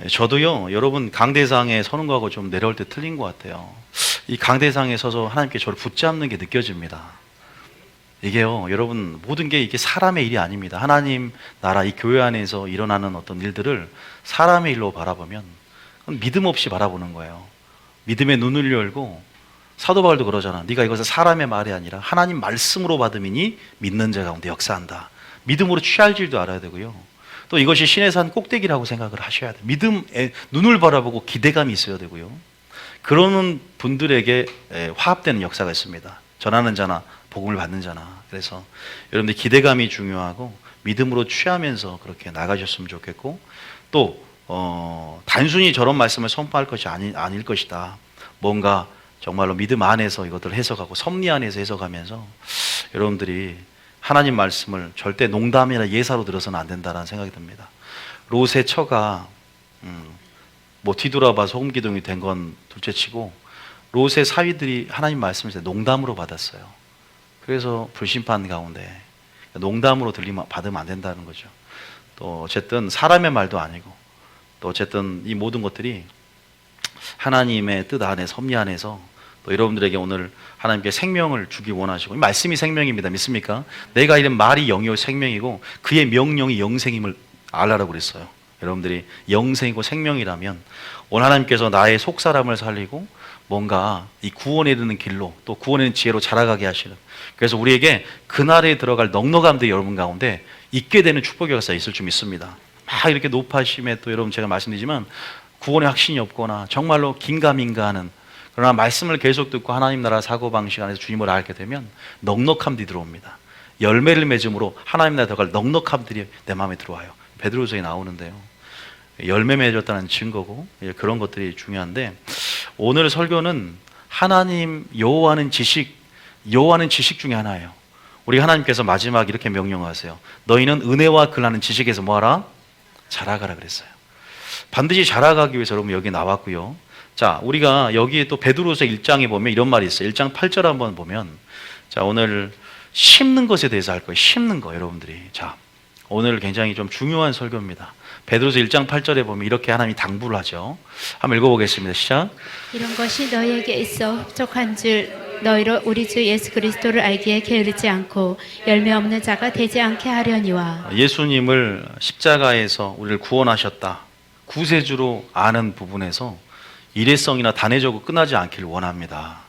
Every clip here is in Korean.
저도요, 여러분 강대상에 서는 거하고 좀 내려올 때 틀린 것 같아요. 이 강대상에 서서 하나님께 저를 붙잡는 게 느껴집니다. 이게요, 여러분, 모든 게 이게 사람의 일이 아닙니다. 하나님 나라, 이 교회 안에서 일어나는 어떤 일들을 사람의 일로 바라보면 그건 믿음 없이 바라보는 거예요. 믿음의 눈을 열고, 사도 바울도 그러잖아. 네가 이것을 사람의 말이 아니라 하나님 말씀으로 받음이니 믿는 자 가운데 역사한다. 믿음으로 취할 줄도 알아야 되고요. 또 이것이 신의 산 꼭대기라고 생각을 하셔야 돼요. 믿음의 눈을 바라보고 기대감이 있어야 되고요. 그러는 분들에게 화합되는 역사가 있습니다. 전하는 자나 복음을 받는 자나. 그래서 여러분들 기대감이 중요하고 믿음으로 취하면서 그렇게 나가셨으면 좋겠고, 또 단순히 저런 말씀을 선포할 것이 아닐 것이다. 뭔가 정말로 믿음 안에서 이것들을 해석하고 섭리 안에서 해석하면서 여러분들이 하나님 말씀을 절대 농담이나 예사로 들어서는 안 된다는 생각이 듭니다. 롯의 처가 뭐 뒤돌아봐 소금기둥이 된 건 둘째치고 롯의 사위들이 하나님 말씀을 농담으로 받았어요. 그래서 불심판 가운데 농담으로 받으면 안 된다는 거죠. 또 어쨌든 사람의 말도 아니고, 또 어쨌든 이 모든 것들이 하나님의 뜻 안에 섭리 안에서 또 여러분들에게 오늘 하나님께 생명을 주기 원하시고, 이 말씀이 생명입니다. 믿습니까? 내가 이런 말이 영이요 생명이고 그의 명령이 영생임을 알라라고 그랬어요. 여러분들이 영생이고 생명이라면 오늘 하나님께서 나의 속사람을 살리고 뭔가 이 구원에 이르는 길로, 또 구원에 이르는 지혜로 자라가게 하시는, 그래서 우리에게 그날에 들어갈 넉넉함도 여러분 가운데 있게 되는 축복의 역사가 있을 줄 믿습니다. 막 이렇게 높아심에 또 여러분 제가 말씀드리지만 구원의 확신이 없거나 정말로 긴가민가 하는, 그러나 말씀을 계속 듣고 하나님 나라 사고방식 안에서 주님을 알게 되면 넉넉함들이 들어옵니다. 열매를 맺음으로 하나님 나라에 들어갈 넉넉함들이 내 마음에 들어와요. 베드로서에 나오는데요, 열매 맺었다는 증거고 그런 것들이 중요한데, 오늘 설교는 하나님 여호와는 지식 중에 하나예요. 우리 하나님께서 마지막 이렇게 명령하세요. 너희는 은혜와 근하는 지식에서 뭐하라? 자라가라 그랬어요. 반드시 자라가기 위해서 여러분 여기 나왔고요. 자, 우리가 여기에 또 베드로서 1장에 보면 이런 말이 있어요. 1장 8절 한번 보면, 자, 오늘 심는 것에 대해서 할 거예요. 심는 거 여러분들이. 자, 오늘 굉장히 좀 중요한 설교입니다. 베드로서 1장 8절에 보면 이렇게 하나님이 당부를 하죠. 한번 읽어보겠습니다. 시작. 이런 것이 너희에게 있어 흡족한 줄 너희로 우리 주 예수 그리스도를 알기에 게으르지 않고 열매 없는 자가 되지 않게 하려니와. 예수님을 십자가에서 우리를 구원하셨다, 구세주로 아는 부분에서 일회성이나 단회적으로 끝나지 않기를 원합니다.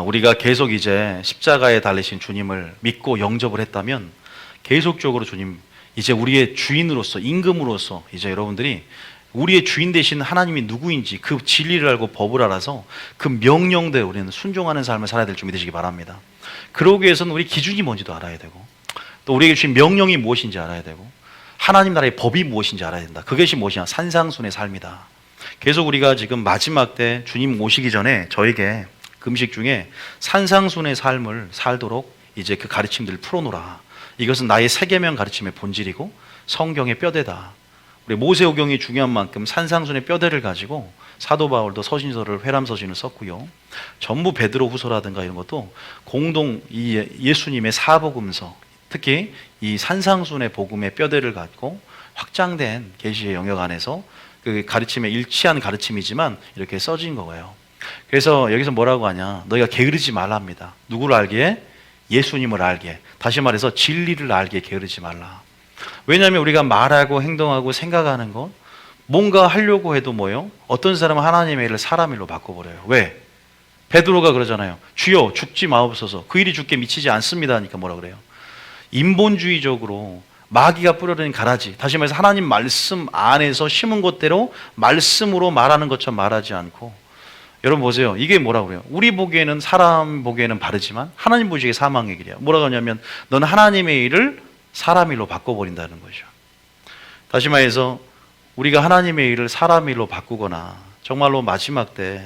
우리가 계속 이제 십자가에 달리신 주님을 믿고 영접을 했다면 계속적으로 주님, 이제 우리의 주인으로서, 임금으로서 이제 여러분들이 우리의 주인 되신 하나님이 누구인지 그 진리를 알고 법을 알아서 그 명령대로 우리는 순종하는 삶을 살아야 될 줄 믿으시기 바랍니다. 그러기 위해서는 우리 기준이 뭔지도 알아야 되고, 또 우리에게 주신 명령이 무엇인지 알아야 되고, 하나님 나라의 법이 무엇인지 알아야 된다. 그것이 무엇이냐? 산상순의 삶이다. 계속 우리가 지금 마지막 때 주님 오시기 전에 저에게 금식 중에 산상순의 삶을 살도록 이제 그 가르침들을 풀어놓으라. 이것은 나의 세계명 가르침의 본질이고 성경의 뼈대다. 우리 모세오경이 중요한 만큼 산상순의 뼈대를 가지고 사도 바울도 서신서를, 회람서신을 썼고요. 전부 베드로 후서라든가 이런 것도 공동 이 예수님의 사복음서, 특히 이 산상순의 복음의 뼈대를 갖고 확장된 계시의 영역 안에서 그 가르침에 일치한 가르침이지만 이렇게 써진 거예요. 그래서 여기서 뭐라고 하냐? 너희가 게으르지 말랍니다. 누구를 알기에? 예수님을 알기에. 다시 말해서 진리를 알기에 게으르지 말라. 왜냐하면 우리가 말하고 행동하고 생각하는 것, 뭔가 하려고 해도 뭐요? 어떤 사람은 하나님의 일을 사람 일로 바꿔버려요. 왜? 베드로가 그러잖아요. 주여 죽지 마옵소서. 그 일이 죽게 미치지 않습니다 하니까 뭐라 그래요? 인본주의적으로 마귀가 뿌려낸 가라지, 다시 말해서 하나님 말씀 안에서 심은 것대로 말씀으로 말하는 것처럼 말하지 않고, 여러분 보세요. 이게 뭐라고 그래요? 우리 보기에는, 사람 보기에는 바르지만 하나님 보시기에 사망의 길이야. 뭐라고 하냐면 너는 하나님의 일을 사람 일로 바꿔버린다는 거죠. 다시 말해서 우리가 하나님의 일을 사람 일로 바꾸거나 정말로 마지막 때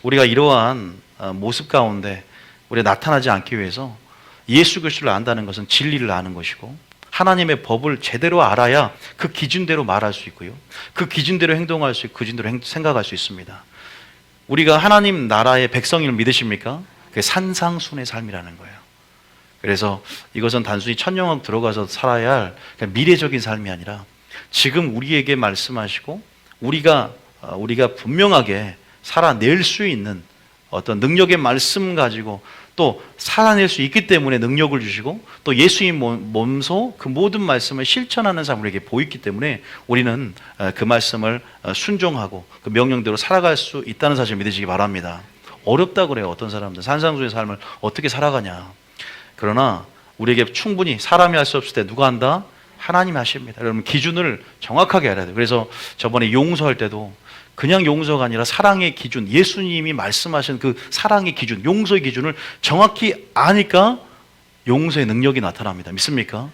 우리가 이러한 모습 가운데 우리가 나타나지 않기 위해서 예수 그리스도를 안다는 것은 진리를 아는 것이고, 하나님의 법을 제대로 알아야 그 기준대로 말할 수 있고요, 그 기준대로 행동할 수 있고, 그 기준대로 생각할 수 있습니다. 우리가 하나님 나라의 백성임을 믿으십니까? 그게 산상순의 삶이라는 거예요. 그래서 이것은 단순히 천년왕국 들어가서 살아야 할 미래적인 삶이 아니라 지금 우리에게 말씀하시고 우리가 분명하게 살아낼 수 있는 어떤 능력의 말씀 가지고 또 살아낼 수 있기 때문에 능력을 주시고 또 예수님 몸소 그 모든 말씀을 실천하는 삶을 우리에게 보이기 때문에 우리는 그 말씀을 순종하고 그 명령대로 살아갈 수 있다는 사실을 믿으시기 바랍니다. 어렵다 그래요. 어떤 사람들 산상수의 삶을 어떻게 살아가냐. 그러나 우리에게 충분히 사람이 할 수 없을 때 누가 한다? 하나님이 하십니다. 여러분 기준을 정확하게 알아야 돼요. 그래서 저번에 용서할 때도 그냥 용서가 아니라 사랑의 기준, 예수님이 말씀하신 그 사랑의 기준, 용서의 기준을 정확히 아니까 용서의 능력이 나타납니다. 믿습니까?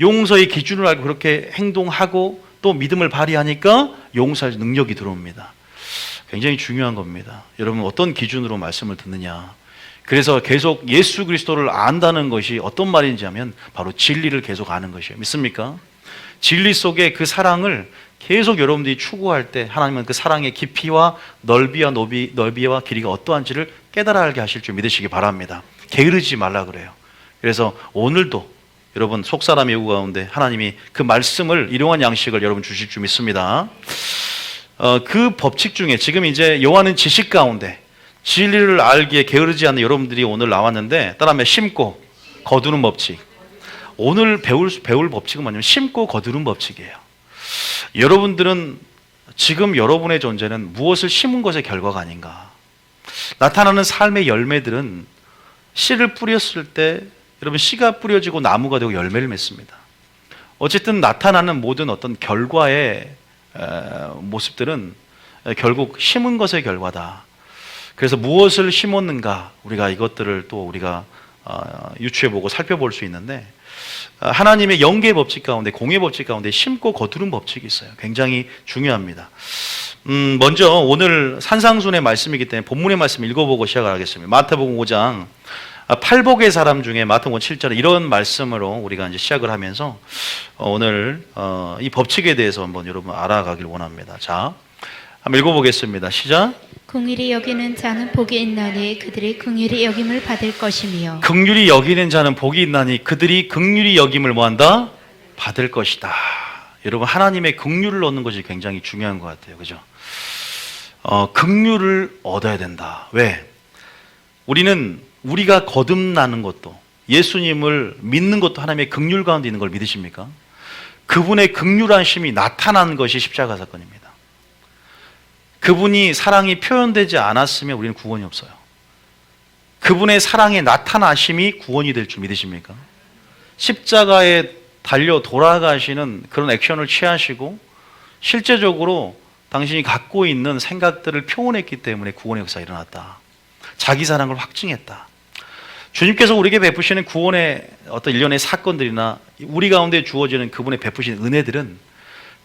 용서의 기준을 알고 그렇게 행동하고 또 믿음을 발휘하니까 용서할 능력이 들어옵니다. 굉장히 중요한 겁니다. 여러분 어떤 기준으로 말씀을 듣느냐. 그래서 계속 예수 그리스도를 안다는 것이 어떤 말인지 하면 바로 진리를 계속 아는 것이에요. 믿습니까? 진리 속에 그 사랑을 계속 여러분들이 추구할 때 하나님은 그 사랑의 깊이와 넓이와 길이가 어떠한지를 깨달아 알게 하실 줄 믿으시기 바랍니다. 게으르지 말라 그래요. 그래서 오늘도 여러분 속사람의 요구 가운데 하나님이 그 말씀을 일용한 양식을 여러분 주실 줄 믿습니다. 그 법칙 중에 지금 이제 요한은 지식 가운데 진리를 알기에 게으르지 않는 여러분들이 오늘 나왔는데 따라하면 심고 거두는 법칙. 오늘 배울 법칙은 뭐냐면 심고 거두는 법칙이에요. 여러분들은 지금 여러분의 존재는 무엇을 심은 것의 결과가 아닌가. 나타나는 삶의 열매들은 씨를 뿌렸을 때 여러분 씨가 뿌려지고 나무가 되고 열매를 맺습니다. 어쨌든 나타나는 모든 어떤 결과의 모습들은 결국 심은 것의 결과다. 그래서 무엇을 심었는가 우리가 이것들을 또 우리가 유추해보고 살펴볼 수 있는데 하나님의 영계의 법칙 가운데 공의 법칙 가운데 심고 거두는 법칙이 있어요. 굉장히 중요합니다. 먼저 오늘 산상순의 말씀이기 때문에 본문의 말씀 읽어보고 시작을 하겠습니다. 마태복음 5장 팔복의 사람 중에 마태복음 7절에 이런 말씀으로 우리가 이제 시작을 하면서 오늘 이 법칙에 대해서 한번 여러분 알아가길 원합니다. 자, 한번 읽어보겠습니다. 시작. 긍휼히 여기는 자는 복이 있나니 그들이 긍휼히 여김을 받을 것이며 긍휼히 여기는 자는 복이 있나니 그들이 긍휼히 여김을 뭐한다? 받을 것이다. 여러분 하나님의 긍휼을 얻는 것이 굉장히 중요한 것 같아요. 그죠? 긍휼을 얻어야 된다. 왜? 우리가 거듭나는 것도 예수님을 믿는 것도 하나님의 긍휼 가운데 있는 걸 믿으십니까? 그분의 긍휼하심이 나타난 것이 십자가 사건입니다. 그분이 사랑이 표현되지 않았으면 우리는 구원이 없어요. 그분의 사랑의 나타나심이 구원이 될 줄 믿으십니까? 십자가에 달려 돌아가시는 그런 액션을 취하시고 실제적으로 당신이 갖고 있는 생각들을 표현했기 때문에 구원의 역사가 일어났다. 자기 사랑을 확증했다. 주님께서 우리에게 베푸시는 구원의 어떤 일련의 사건들이나 우리 가운데 주어지는 그분의 베푸신 은혜들은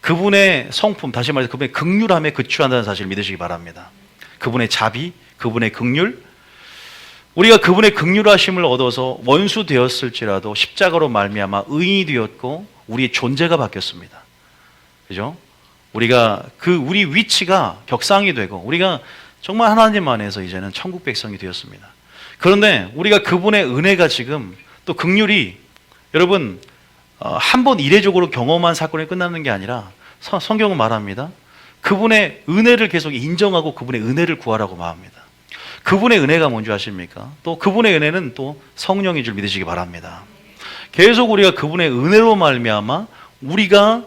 그분의 성품, 다시 말해서 그분의 긍휼함에 그치한다는 사실을 믿으시기 바랍니다. 그분의 자비, 그분의 긍휼, 우리가 그분의 긍휼하심을 얻어서 원수 되었을지라도 십자가로 말미암아 의인이 되었고 우리의 존재가 바뀌었습니다. 그죠? 우리가 우리 위치가 격상이 되고 우리가 정말 하나님 안에서 이제는 천국 백성이 되었습니다. 그런데 우리가 그분의 은혜가 지금 또 긍휼이 여러분 한 번 이례적으로 경험한 사건이 끝나는 게 아니라 성경은 말합니다. 그분의 은혜를 계속 인정하고 그분의 은혜를 구하라고 말합니다. 그분의 은혜가 뭔지 아십니까? 또 그분의 은혜는 또 성령인 줄 믿으시기 바랍니다. 계속 우리가 그분의 은혜로 말미암아 우리가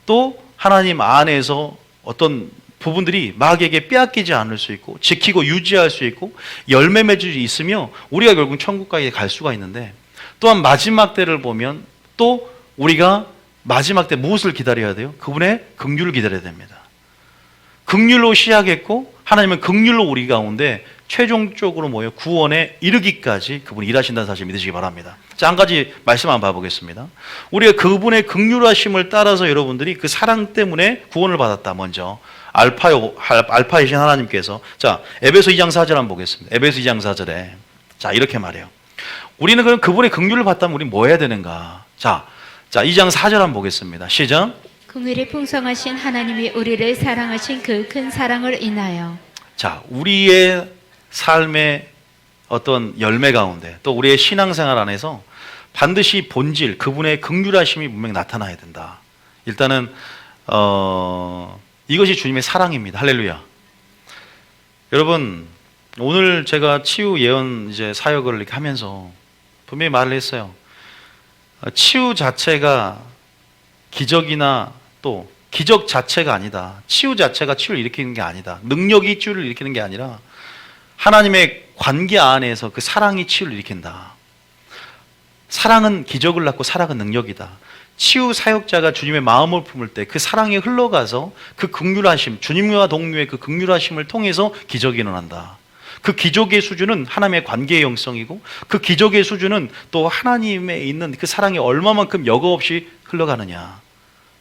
또 하나님 안에서 어떤 부분들이 마귀에게 빼앗기지 않을 수 있고 지키고 유지할 수 있고 열매 맺을 수 있으며 우리가 결국 천국까지 갈 수가 있는데 또한 마지막 때를 보면 또 우리가 마지막 때 무엇을 기다려야 돼요? 그분의 긍휼을 기다려야 됩니다. 긍휼로 시작했고 하나님은 긍휼로 우리 가운데 최종적으로 구원에 이르기까지 그분이 일하신다는 사실 믿으시기 바랍니다. 자, 한 가지 말씀 한번 봐보겠습니다. 우리가 그분의 긍휼하심을 따라서 여러분들이 그 사랑 때문에 구원을 받았다. 먼저 알파이신 하나님께서 자 에베소 2장 4절 한번 보겠습니다. 에베소 2장 4절에 자 이렇게 말해요. 우리는 그럼 그분의 긍휼을 받다면 우리 뭐 해야 되는가? 자 2장 4절 한번 보겠습니다. 시작. 긍휼이 풍성하신 하나님이 우리를 사랑하신 그 큰 사랑을 인하여 자 우리의 삶의 어떤 열매 가운데 또 우리의 신앙생활 안에서 반드시 본질 그분의 긍휼하심이 분명히 나타나야 된다. 일단은 이것이 주님의 사랑입니다. 할렐루야. 여러분, 오늘 제가 치유 예언 이제 사역을 이렇게 하면서 분명히 말을 했어요. 치유 자체가 기적이나 또 기적 자체가 아니다. 치유 자체가 치유를 일으키는 게 아니다. 능력이 치유를 일으키는 게 아니라 하나님의 관계 안에서 그 사랑이 치유를 일으킨다. 사랑은 기적을 낳고 사랑은 능력이다. 치유 사역자가 주님의 마음을 품을 때 그 사랑이 흘러가서 그 긍휼하심, 주님과 동료의 그 긍휼하심을 통해서 기적이 일어난다. 그 기적의 수준은 하나님의 관계의 영성이고 그 기적의 수준은 또 하나님에 있는 그 사랑이 얼마만큼 여과 없이 흘러가느냐.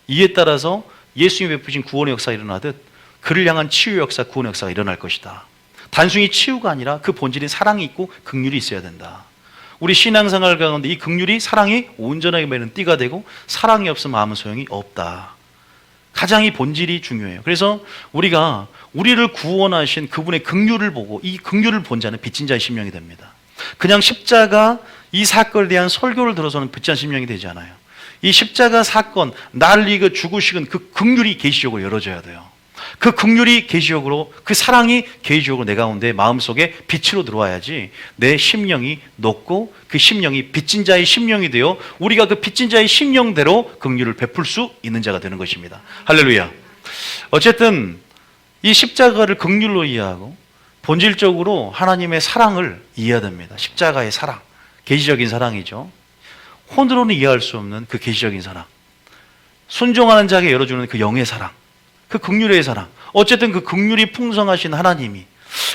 이에 따라서 예수님이 베푸신 구원의 역사가 일어나듯 그를 향한 치유 역사, 구원의 역사가 일어날 것이다. 단순히 치유가 아니라 그 본질인 사랑이 있고 긍휼이 있어야 된다. 우리 신앙생활 가운데 이 긍휼이 사랑이 온전하게 매는 띠가 되고 사랑이 없으면 아무 소용이 없다. 가장 이 본질이 중요해요. 그래서 우리가 우리를 구원하신 그분의 긍휼을 보고 이 긍휼을 본 자는 빚진 자의 심령이 됩니다. 그냥 십자가 이 사건에 대한 설교를 들어서는 빚진 심령이 되지 않아요. 이 십자가 사건, 나를 위해 죽으시는 그 긍휼이 계시적으로 열어져야 돼요. 그 긍휼이 계시적으로, 그 사랑이 계시적으로 내 가운데 마음속에 빛으로 들어와야지 내 심령이 녹고 그 심령이 빚진 자의 심령이 되어 우리가 그 빚진 자의 심령대로 긍휼을 베풀 수 있는 자가 되는 것입니다. 할렐루야. 어쨌든 이 십자가를 긍휼로 이해하고 본질적으로 하나님의 사랑을 이해해야 됩니다. 십자가의 사랑, 계시적인 사랑이죠. 혼으로는 이해할 수 없는 그 계시적인 사랑, 순종하는 자에게 열어주는 그 영의 사랑, 그 긍휼의 사랑. 어쨌든 그 긍휼이 풍성하신 하나님이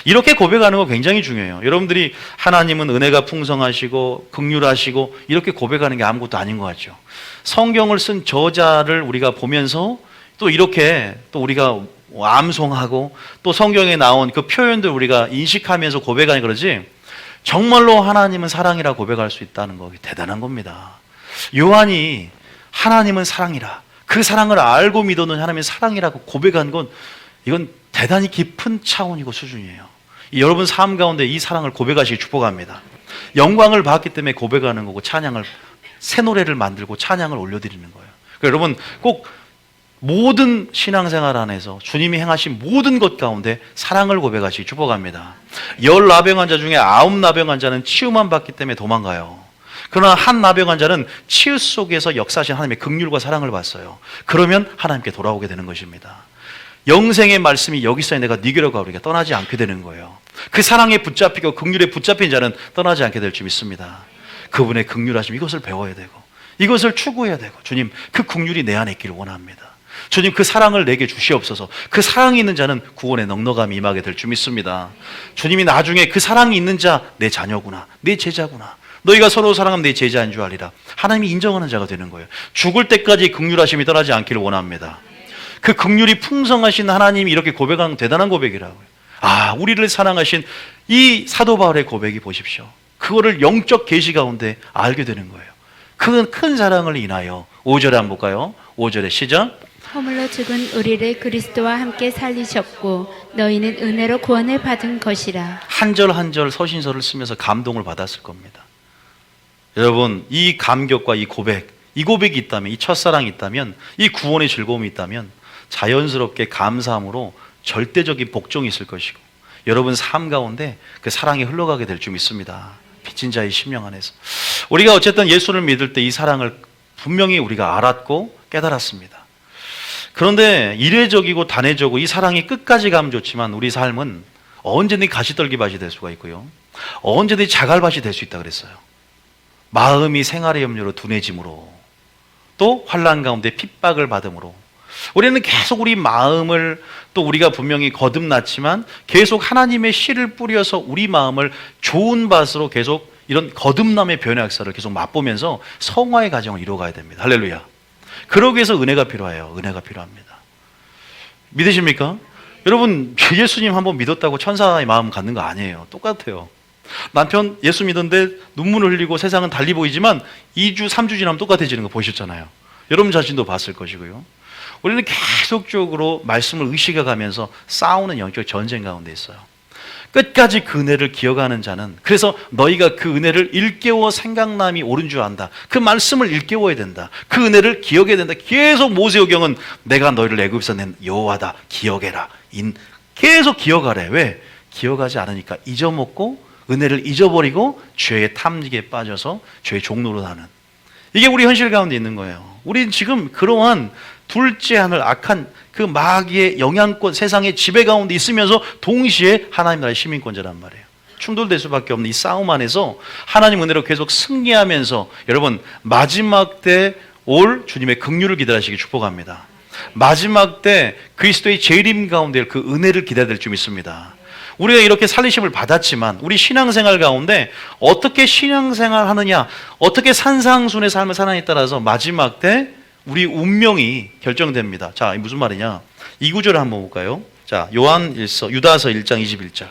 이렇게 고백하는 거 굉장히 중요해요. 여러분들이 하나님은 은혜가 풍성하시고 긍휼하시고 이렇게 고백하는 게 아무것도 아닌 것 같죠. 성경을 쓴 저자를 우리가 보면서 또 이렇게 또 우리가 암송하고 또 성경에 나온 그 표현들 우리가 인식하면서 고백하니 그러지, 정말로 하나님은 사랑이라 고백할 수 있다는 거 대단한 겁니다. 요한이 하나님은 사랑이라, 그 사랑을 알고 믿어는 하나님의 사랑이라고 고백한 건 이건 대단히 깊은 차원이고 수준이에요. 여러분 삶 가운데 이 사랑을 고백하시기 축복합니다. 영광을 받기 때문에 고백하는 거고 찬양을, 새 노래를 만들고 찬양을 올려드리는 거예요. 그러니까 여러분 꼭 모든 신앙생활 안에서 주님이 행하신 모든 것 가운데 사랑을 고백하시기 축복합니다. 10나병 환자 중에 9나병 환자는 치유만 받기 때문에 도망가요. 그러나 한 나병 환자는 치유 속에서 역사하신 하나님의 긍휼과 사랑을 받았어요. 그러면 하나님께 돌아오게 되는 것입니다. 영생의 말씀이 여기 있어야 내가 네 귀로 가오리가 떠나지 않게 되는 거예요. 그 사랑에 붙잡히고 긍휼에 붙잡힌 자는 떠나지 않게 될 줄 믿습니다. 그분의 긍휼하심, 이것을 배워야 되고 이것을 추구해야 되고, 주님 그 긍휼이 내 안에 있기를 원합니다. 주님 그 사랑을 내게 주시옵소서. 그 사랑이 있는 자는 구원의 넉넉함이 임하게 될 줄 믿습니다. 주님이 나중에 그 사랑이 있는 자 내 자녀구나, 내 제자구나, 너희가 서로 사랑하면 내 제자인 줄 알리라, 하나님이 인정하는 자가 되는 거예요. 죽을 때까지 긍휼하심이 떠나지 않기를 원합니다. 그 긍휼이 풍성하신 하나님이 이렇게 고백하는 대단한 고백이라고요. 아, 우리를 사랑하신 이 사도 바울의 고백이 보십시오. 그거를 영적 계시 가운데 알게 되는 거예요. 그 큰 사랑을 인하여 5절에 한번 볼까요? 5절에 시작. 허물로 죽은 우리를 그리스도와 함께 살리셨고 너희는 은혜로 구원을 받은 것이라. 한 절 한 절 서신서를 쓰면서 감동을 받았을 겁니다. 여러분 이 감격과 이 고백이 있다면, 이 첫사랑이 있다면, 이 구원의 즐거움이 있다면 자연스럽게 감사함으로 절대적인 복종이 있을 것이고 여러분 삶 가운데 그 사랑이 흘러가게 될 줄 믿습니다. 빚진 자의 심령 안에서 우리가 어쨌든 예수를 믿을 때 이 사랑을 분명히 우리가 알았고 깨달았습니다. 그런데 이례적이고 단회적이고 이 사랑이 끝까지 가면 좋지만 우리 삶은 언제든지 가시떨기밭이 될 수가 있고요, 언제든지 자갈밭이 될 수 있다 그랬어요. 마음이 생활의 염려로 둔해짐으로, 또 환난 가운데 핍박을 받음으로 우리는 계속 우리 마음을, 또 우리가 분명히 거듭났지만 계속 하나님의 씨를 뿌려서 우리 마음을 좋은 밭으로 계속 이런 거듭남의 변화 역사를 계속 맛보면서 성화의 과정을 이루어가야 됩니다. 할렐루야. 그러기 위해서 은혜가 필요해요. 은혜가 필요합니다. 믿으십니까? 여러분 예수님 한번 믿었다고 천사의 마음 갖는 거 아니에요. 똑같아요. 남편 예수 믿었는데 눈물을 흘리고 세상은 달리 보이지만 2주 3주 지나면 똑같아지는 거 보셨잖아요. 여러분 자신도 봤을 것이고요. 우리는 계속적으로 말씀을 의식해 가면서 싸우는 영적 전쟁 가운데 있어요. 끝까지 그 은혜를 기억하는 자는, 그래서 너희가 그 은혜를 일깨워 생각남이 옳은 줄 안다. 그 말씀을 일깨워야 된다. 그 은혜를 기억해야 된다. 계속 모세오경은 내가 너희를 애굽에서 낸 여호와다 기억해라. 계속 기억하래. 왜? 기억하지 않으니까 잊어먹고 은혜를 잊어버리고 죄의 탐닉에 빠져서 죄의 종로로 사는, 이게 우리 현실 가운데 있는 거예요. 우린 지금 그러한 둘째 하늘 악한 그 마귀의 영향권, 세상의 지배 가운데 있으면서 동시에 하나님 나라의 시민권자란 말이에요. 충돌될 수밖에 없는 이 싸움 안에서 하나님 은혜로 계속 승리하면서 여러분 마지막 때 올 주님의 긍휼을 기다리시기 축복합니다. 마지막 때 그리스도의 재림 가운데 그 은혜를 기다려야 될 줄 믿습니다. 우리가 이렇게 살리심을 받았지만 우리 신앙생활 가운데 어떻게 신앙생활 하느냐, 어떻게 산상순의 삶을 사느냐에 따라서 마지막 때 우리 운명이 결정됩니다. 자, 무슨 말이냐? 이 구절을 한번 볼까요? 자, 유다서 1장 21절.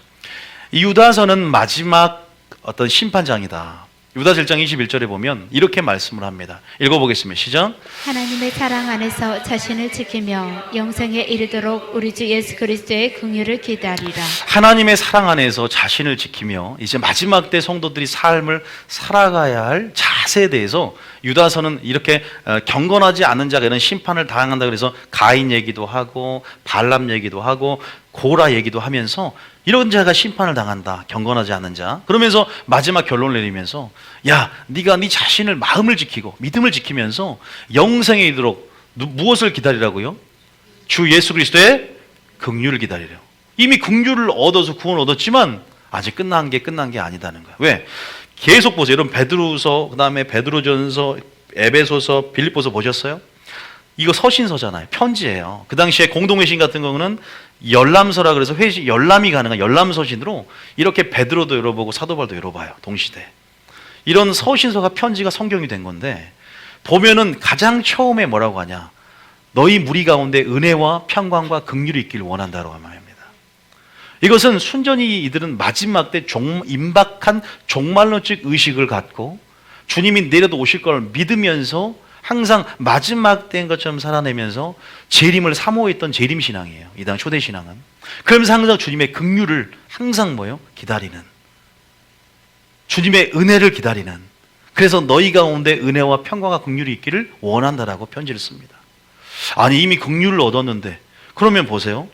이 유다서는 마지막 어떤 심판장이다. 유다서 1장 21절에 보면 이렇게 말씀을 합니다. 읽어보겠습니다. 시작. 하나님의 사랑 안에서 자신을 지키며 영생에 이르도록 우리 주 예수 그리스도의 긍휼을 기다리라. 하나님의 사랑 안에서 자신을 지키며 이제 마지막 때 성도들이 삶을 살아가야 할 자세에 대해서 유다서는 이렇게 경건하지 않은 자가 이런 심판을 당한다 그래서 가인 얘기도 하고 발람 얘기도 하고 고라 얘기도 하면서 이런 자가 심판을 당한다, 경건하지 않은 자. 그러면서 마지막 결론을 내리면서 야, 네가 네 자신을, 마음을 지키고 믿음을 지키면서 영생에 이르도록 무엇을 기다리라고요? 주 예수 그리스도의 긍휼을 기다리래요. 이미 긍휼을 얻어서 구원을 얻었지만 아직 끝난 게 아니다는 거예요. 왜? 계속 보세요. 여러분 베드로서, 그다음에 베드로전서, 에베소서, 빌립보서 보셨어요? 이거 서신서잖아요. 편지예요. 그 당시에 공동회신 같은 경우는 열람서라 그래서 회신, 열람이 가능한 열람서신으로 이렇게 베드로도 열어보고 사도바울도 열어봐요. 동시대. 이런 서신서가 편지가 성경이 된 건데 보면은 가장 처음에 뭐라고 하냐? 너희 무리 가운데 은혜와 평강과 긍휼이 있기를 원한다라고 말합니다. 이것은 순전히 이들은 마지막 때 임박한 종말론적 의식을 갖고 주님이 내려도 오실 걸 믿으면서 항상 마지막 때인 것처럼 살아내면서 재림을 사모했던 재림신앙이에요. 이 당 초대신앙은. 그러면서 항상 주님의 긍휼을 항상 뭐예요? 기다리는, 주님의 은혜를 기다리는, 그래서 너희 가운데 은혜와 평강과 긍휼이 있기를 원한다라고 편지를 씁니다. 아니 이미 긍휼을 얻었는데, 그러면 보세요.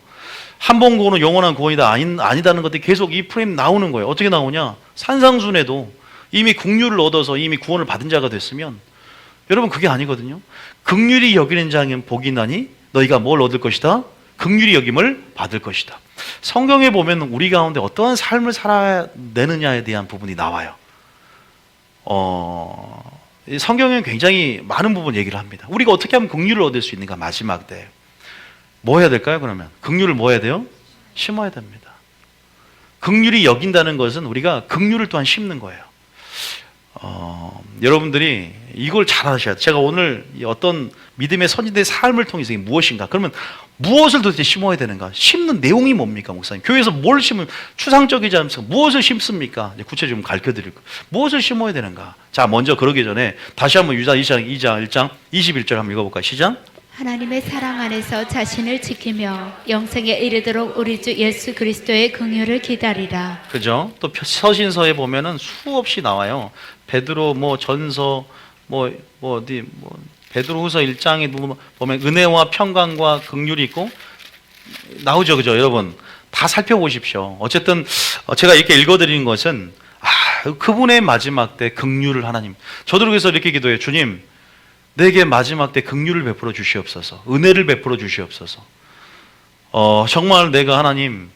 한 번 구원은 영원한 구원이다 아니다는 것들이 계속 이 프레임 나오는 거예요. 어떻게 나오냐? 산상순에도 이미 긍휼을 얻어서 이미 구원을 받은 자가 됐으면 여러분 그게 아니거든요. 긍휼히 여기는 자는 복이 나니 너희가 뭘 얻을 것이다? 긍휼히 여김을 받을 것이다. 성경에 보면 우리 가운데 어떠한 삶을 살아내느냐에 대한 부분이 나와요. 성경에는 굉장히 많은 부분 얘기를 합니다. 우리가 어떻게 하면 긍휼을 얻을 수 있는가? 마지막 때 뭐 해야 될까요? 그러면 긍휼을 뭐 해야 돼요? 심어야 됩니다. 긍휼히 여긴다는 것은 우리가 긍휼을 또한 심는 거예요. 여러분들이 이걸 잘 아셔야 돼요. 제가 오늘 어떤 믿음의 선지자의 삶을 통해서 이게 무엇인가? 그러면 무엇을 도대체 심어야 되는가? 심는 내용이 뭡니까, 목사님? 교회에서 뭘 심으면 추상적이지 않습니까? 무엇을 심습니까? 구체적으로 가르쳐드릴 거예요. 무엇을 심어야 되는가? 자, 먼저 그러기 전에 다시 한번 유다 2장 1장 21절 한번 읽어볼까요? 시작. 하나님의 사랑 안에서 자신을 지키며 영생에 이르도록 우리 주 예수 그리스도의 긍휼을 기다리라. 그죠? 또 서신서에 보면은 수없이 나와요. 베드로 전서 베드로후서 1장에 보면 은혜와 평강과 긍휼이 있고 나오죠. 그죠? 여러분 다 살펴보십시오. 어쨌든 제가 이렇게 읽어드리는 것은 그분의 마지막 때 긍휼을 하나님, 저도 그래서 이렇게 기도해요. 주님, 내게 마지막 때 긍휼을 베풀어 주시옵소서, 은혜를 베풀어 주시옵소서. 정말 내가 하나님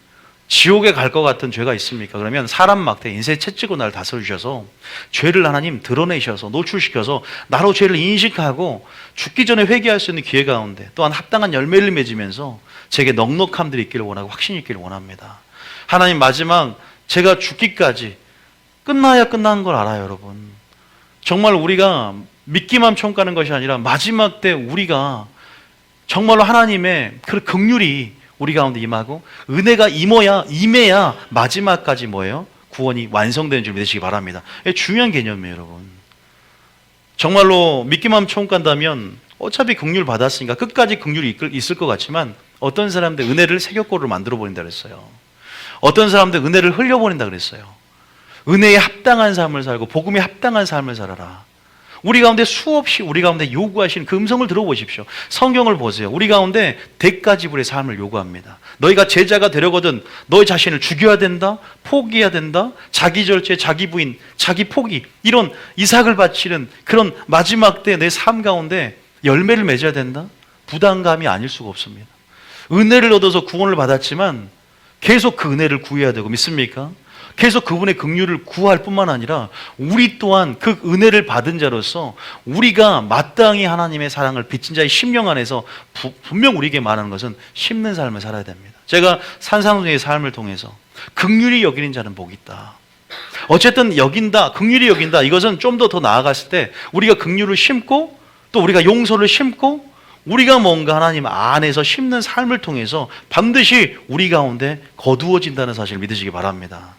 지옥에 갈 것 같은 죄가 있습니까? 그러면 사람 막대 인생 채찍으로 나를 다스려주셔서 죄를 하나님 드러내셔서 노출시켜서 나로 죄를 인식하고 죽기 전에 회개할 수 있는 기회 가운데 또한 합당한 열매를 맺으면서 제게 넉넉함들이 있기를 원하고 확신이 있기를 원합니다. 하나님, 마지막 제가 죽기까지 끝나야 끝난 걸 알아요. 여러분 정말 우리가 믿기만 평가하는 것이 아니라 마지막 때 우리가 정말로 하나님의 그 긍휼이 우리 가운데 임하고 은혜가 임해야 마지막까지 뭐예요? 구원이 완성되는 줄 믿으시기 바랍니다. 중요한 개념이에요. 여러분 정말로 믿기만 평가한다면 어차피 긍휼 받았으니까 끝까지 긍휼이 있을 것 같지만 어떤 사람들 은혜를 세격고를 만들어 버린다 그랬어요. 어떤 사람들 은혜를 흘려보낸다 그랬어요. 은혜에 합당한 삶을 살고 복음에 합당한 삶을 살아라. 우리 가운데 수없이 우리 가운데 요구하시는 그 음성을 들어보십시오. 성경을 보세요. 우리 가운데 대가지불의 삶을 요구합니다. 너희가 제자가 되려거든 너희 자신을 죽여야 된다, 포기해야 된다, 자기 절제, 자기 부인, 자기 포기, 이런 이삭을 바치는 그런 마지막 때 내 삶 가운데 열매를 맺어야 된다? 부담감이 아닐 수가 없습니다. 은혜를 얻어서 구원을 받았지만 계속 그 은혜를 구해야 되고, 믿습니까? 계속 그분의 긍휼을 구할 뿐만 아니라 우리 또한 그 은혜를 받은 자로서 우리가 마땅히 하나님의 사랑을 빚진 자의 심령 안에서 분명 우리에게 말하는 것은 심는 삶을 살아야 됩니다. 제가 산상수의 삶을 통해서 긍휼히 여기는 자는 복이 있다. 어쨌든 여긴다, 긍휼히 여긴다, 이것은 좀 더 나아갔을 때 우리가 긍휼을 심고 또 우리가 용서를 심고 우리가 뭔가 하나님 안에서 심는 삶을 통해서 반드시 우리 가운데 거두어진다는 사실을 믿으시기 바랍니다.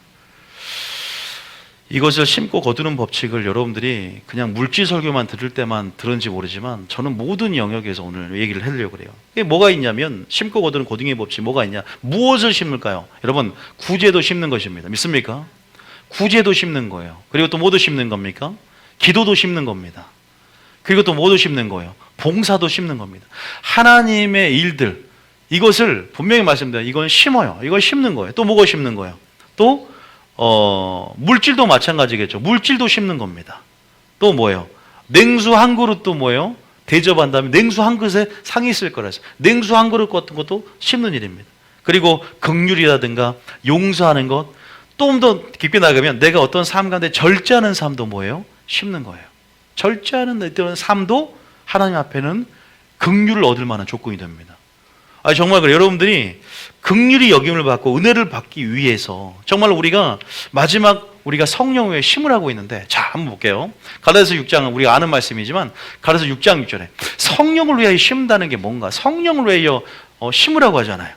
이것을 심고 거두는 법칙을 여러분들이 그냥 물질 설교만 들을 때만 들은지 모르지만 저는 모든 영역에서 오늘 얘기를 하려고 그래요. 이게 뭐가 있냐면 심고 거두는 고등의 법칙 뭐가 있냐? 무엇을 심을까요? 여러분, 구제도 심는 것입니다. 믿습니까? 구제도 심는 거예요. 그리고 또 뭐도 심는 겁니까? 기도도 심는 겁니다. 그리고 또 뭐도 심는 거예요? 봉사도 심는 겁니다. 하나님의 일들, 이것을 분명히 말씀드려요. 이건 심어요. 이걸 심는 거예요. 또 뭐가 심는 거예요? 또 물질도 마찬가지겠죠. 물질도 심는 겁니다. 또 뭐예요? 냉수 한 그릇도 뭐예요? 대접한 다음에 냉수 한 그릇에 상이 있을 거라서 냉수 한 그릇 같은 것도 심는 일입니다. 그리고 긍휼이라든가 용서하는 것, 좀 더 깊게 나가면 내가 어떤 삶 가운데 절제하는 삶도 뭐예요? 심는 거예요. 절제하는 어떤 삶도 하나님 앞에는 긍휼을 얻을 만한 조건이 됩니다. 정말 그래요. 여러분들이 긍휼히 여김을 받고 은혜를 받기 위해서 정말 우리가 마지막 우리가 성령 외에 심으라고 있는데, 자 한번 볼게요. 갈라디아서 6장은 우리가 아는 말씀이지만 갈라디아서 6장 6절에 성령을 위하여 심는다는 게 뭔가? 성령을 위하여 심으라고 하잖아요.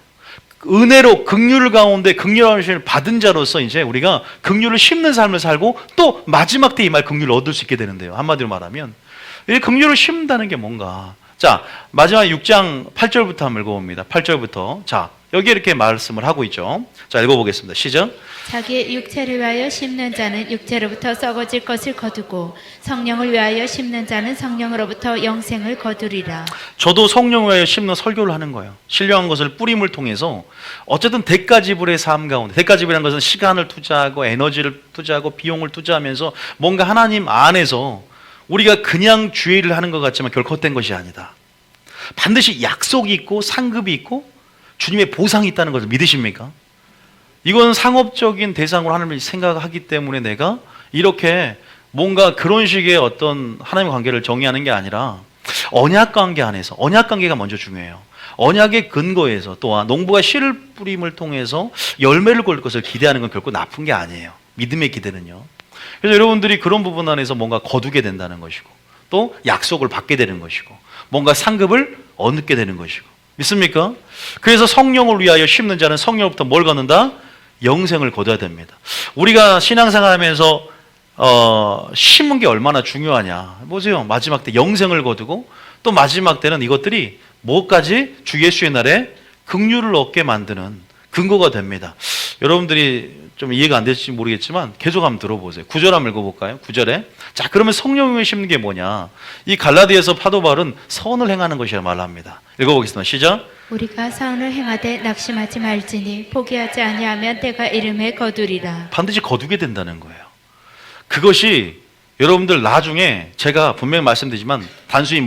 은혜로 긍휼 가운데 긍휼함을 받은 자로서 이제 우리가 긍휼을 심는 삶을 살고 또 마지막 때 이 말 긍휼을 얻을 수 있게 되는데요. 한마디로 말하면 이 긍휼을 심는다는 게 뭔가? 자, 마지막 6장 8절부터 한번 읽어봅니다. 8절부터. 자, 여기 이렇게 말씀을 하고 있죠. 자, 읽어보겠습니다. 시작. 자기의 육체를 위하여 심는 자는 육체로부터 썩어질 것을 거두고 성령을 위하여 심는 자는 성령으로부터 영생을 거두리라. 저도 성령을 위하여 심는 설교를 하는 거예요. 신령한 것을 뿌림을 통해서 어쨌든 대가지불의 삶 가운데, 대가지불이라는 것은 시간을 투자하고 에너지를 투자하고 비용을 투자하면서 뭔가 하나님 안에서 우리가 그냥 주의를 하는 것 같지만 결코 헛된 것이 아니다. 반드시 약속이 있고 상급이 있고 주님의 보상이 있다는 것을 믿으십니까? 이건 상업적인 대상으로 하나님을 생각하기 때문에 내가 이렇게 뭔가 그런 식의 어떤 하나님의 관계를 정의하는 게 아니라 언약 관계 안에서, 언약 관계가 먼저 중요해요. 언약의 근거에서 또한 농부가 씨를 뿌림을 통해서 열매를 거둘 것을 기대하는 건 결코 나쁜 게 아니에요. 믿음의 기대는요. 그래서 여러분들이 그런 부분 안에서 뭔가 거두게 된다는 것이고 또 약속을 받게 되는 것이고 뭔가 상급을 얻게 되는 것이고, 믿습니까? 그래서 성령을 위하여 심는 자는 성령부터 뭘 거둔다? 영생을 거둬야 됩니다. 우리가 신앙생활 하면서 심은 게 얼마나 중요하냐 보세요. 마지막 때 영생을 거두고 또 마지막 때는 이것들이 뭐까지? 주 예수의 날에 긍휼을 얻게 만드는 근거가 됩니다. 여러분들이 좀 이해가 안 될지 모르겠지만 계속 한번 들어보세요. 9절 한번 읽어볼까요? 9절에 자, 그러면 성령을 심는 게 뭐냐? 이 갈라디아서 사도 바울은 선을 행하는 것이라 말합니다. 읽어보겠습니다. 시작. 우리가 선을 행하되 낙심하지 말지니 포기하지 아니하면 때가 이름에 거두리라. 반드시 거두게 된다는 거예요. 그것이 여러분들 나중에 제가 분명히 말씀드리지만 단순히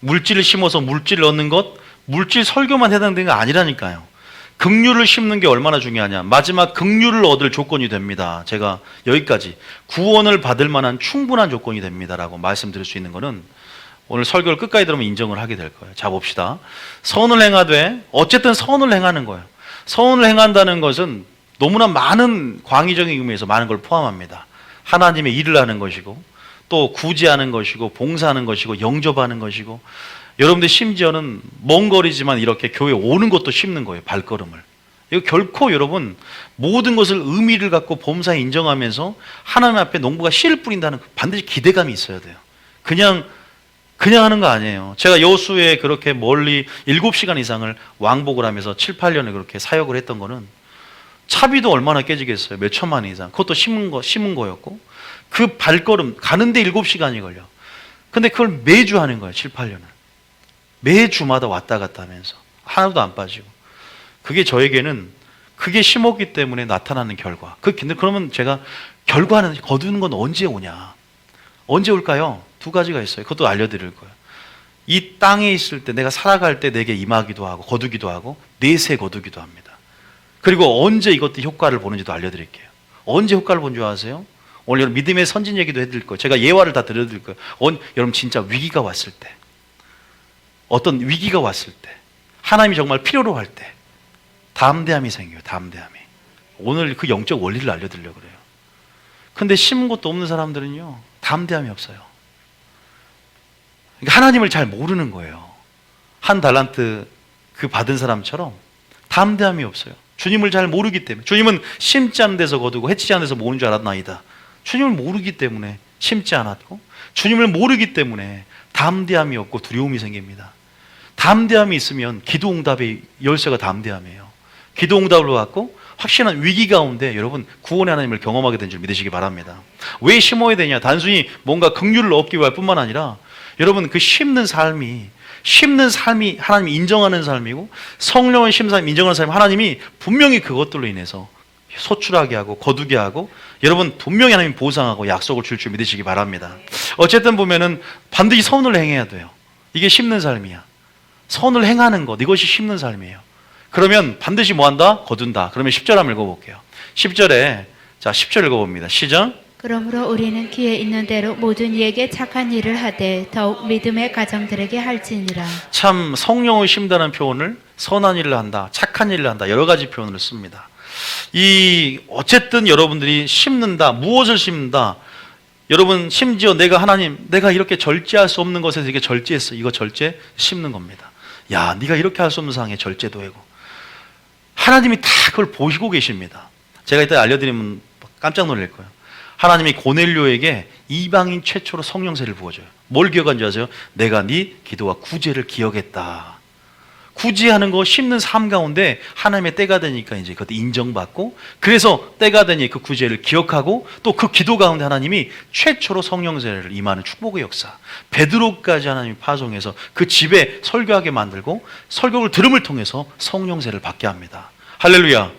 물질을 심어서 물질을 얻는 것, 물질 설교만 해당되는 게 아니라니까요. 긍휼을 심는 게 얼마나 중요하냐. 마지막 긍휼을 얻을 조건이 됩니다. 제가 여기까지 구원을 받을 만한 충분한 조건이 됩니다라고 말씀드릴 수 있는 것은 오늘 설교를 끝까지 들으면 인정을 하게 될 거예요. 자, 봅시다. 선을 행하되, 어쨌든 선을 행하는 거예요. 선을 행한다는 것은 너무나 많은 광의적인 의미에서 많은 걸 포함합니다. 하나님의 일을 하는 것이고 또 구제하는 것이고 봉사하는 것이고 영접하는 것이고, 여러분들 심지어는 먼 거리지만 이렇게 교회 오는 것도 심는 거예요. 발걸음을. 이거 결코 여러분 모든 것을 의미를 갖고 범사에 인정하면서 하나님 앞에 농부가 씨를 뿌린다는 반드시 기대감이 있어야 돼요. 그냥 그냥 하는 거 아니에요. 제가 여수에 그렇게 멀리 7시간 이상을 왕복을 하면서 7, 8년을 그렇게 사역을 했던 거는 차비도 얼마나 깨지겠어요. 몇 천만 원 이상. 그것도 심은 거였고 그 발걸음 가는데 7시간이 걸려. 근데 그걸 매주 하는 거예요. 7, 8년을. 매주마다 왔다 갔다 하면서 하나도 안 빠지고. 그게 저에게는 그게 심었기 때문에 나타나는 결과. 근데 그러면 제가 결과는 거두는 건 언제 오냐? 언제 올까요? 2가지가 있어요. 그것도 알려드릴 거예요. 이 땅에 있을 때 내가 살아갈 때 내게 임하기도 하고 거두기도 하고 내세 거두기도 합니다. 그리고 언제 이것도 효과를 보는지도 알려드릴게요. 언제 효과를 본 줄 아세요? 오늘 여러분 믿음의 선진 얘기도 해드릴 거예요. 제가 예화를 다 들려드릴 거예요. 여러분 진짜 위기가 왔을 때, 어떤 위기가 왔을 때, 하나님이 정말 필요로 할 때 담대함이 생겨요. 담대함이. 오늘 그 영적 원리를 알려드리려고 그래요. 근데 심은 것도 없는 사람들은요 담대함이 없어요. 그러니까 하나님을 잘 모르는 거예요. 한 달란트 그 받은 사람처럼 담대함이 없어요. 주님을 잘 모르기 때문에. 주님은 심지 않은 데서 거두고 해치지 않은 데서 모으는 줄 알았나이다. 주님을 모르기 때문에 심지 않았고, 주님을 모르기 때문에 담대함이 없고 두려움이 생깁니다. 담대함이 있으면 기도응답의 열쇠가 담대함이에요. 기도응답을 받고 확실한 위기 가운데 여러분 구원의 하나님을 경험하게 된 줄 믿으시기 바랍니다. 왜 심어야 되냐? 단순히 뭔가 긍휼을 얻기 위할 뿐만 아니라 여러분 그 심는 삶이 하나님이 인정하는 삶이고, 성령의 심사님 인정하는 삶이 하나님이 분명히 그것들로 인해서 소출하게 하고 거두게 하고 여러분 분명히 하나님 보상하고 약속을 줄 줄 믿으시기 바랍니다. 어쨌든 보면은 반드시 선을 행해야 돼요. 이게 심는 삶이야. 선을 행하는 것, 이것이 심는 삶이에요. 그러면 반드시 뭐 한다? 거둔다. 그러면 10절 한번 읽어볼게요. 10절에 자 10절 읽어봅니다. 시작. 그러므로 우리는 귀에 있는 대로 모든 이에게 착한 일을 하되 더욱 믿음의 가정들에게 할지니라. 참 성령을 심다는 표현을 선한 일을 한다, 착한 일을 한다, 여러 가지 표현을 씁니다. 어쨌든 여러분들이 심는다, 무엇을 심는다. 여러분 심지어 내가 이렇게 절제할 수 없는 것에서 이게 절제했어. 이거 절제 심는 겁니다. 야, 네가 이렇게 할 수 없는 상황에 절제도 하고. 하나님이 다 그걸 보시고 계십니다. 제가 이따 알려드리면 깜짝 놀랄 거예요. 하나님이 고넬료에게 이방인 최초로 성령세를 부어줘요. 뭘 기억한 줄 아세요? 내가 네 기도와 구제를 기억했다. 구제하는 거 심는 삶 가운데 하나님의 때가 되니까 이제 그것도 인정받고, 그래서 때가 되니 그 구제를 기억하고 또 그 기도 가운데 하나님이 최초로 성령세를 임하는 축복의 역사, 베드로까지 하나님이 파송해서 그 집에 설교하게 만들고 설교를 들음을 통해서 성령세를 받게 합니다. 할렐루야.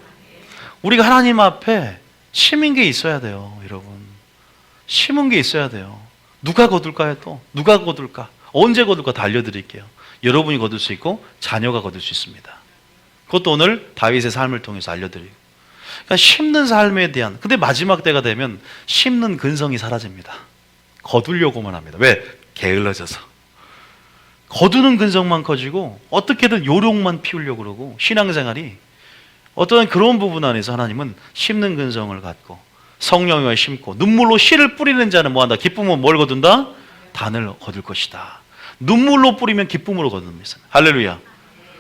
우리가 하나님 앞에 심은 게 있어야 돼요. 여러분 심은 게 있어야 돼요. 누가 거둘까요? 또 누가 거둘까? 언제 거둘까? 다 알려드릴게요. 여러분이 거둘 수 있고 자녀가 거둘 수 있습니다. 그것도 오늘 다윗의 삶을 통해서 알려드리고. 그러니까 심는 삶에 대한, 근데 마지막 때가 되면 심는 근성이 사라집니다. 거두려고만 합니다. 왜? 게을러져서. 거두는 근성만 커지고 어떻게든 요령만 피우려고 그러고, 신앙생활이 어떤 그런 부분 안에서 하나님은 심는 근성을 갖고 성령을 심고, 눈물로 씨를 뿌리는 자는 뭐한다? 기쁨은 뭘 거둔다? 단을 거둘 것이다. 눈물로 뿌리면 기쁨으로 거둡니다. 할렐루야.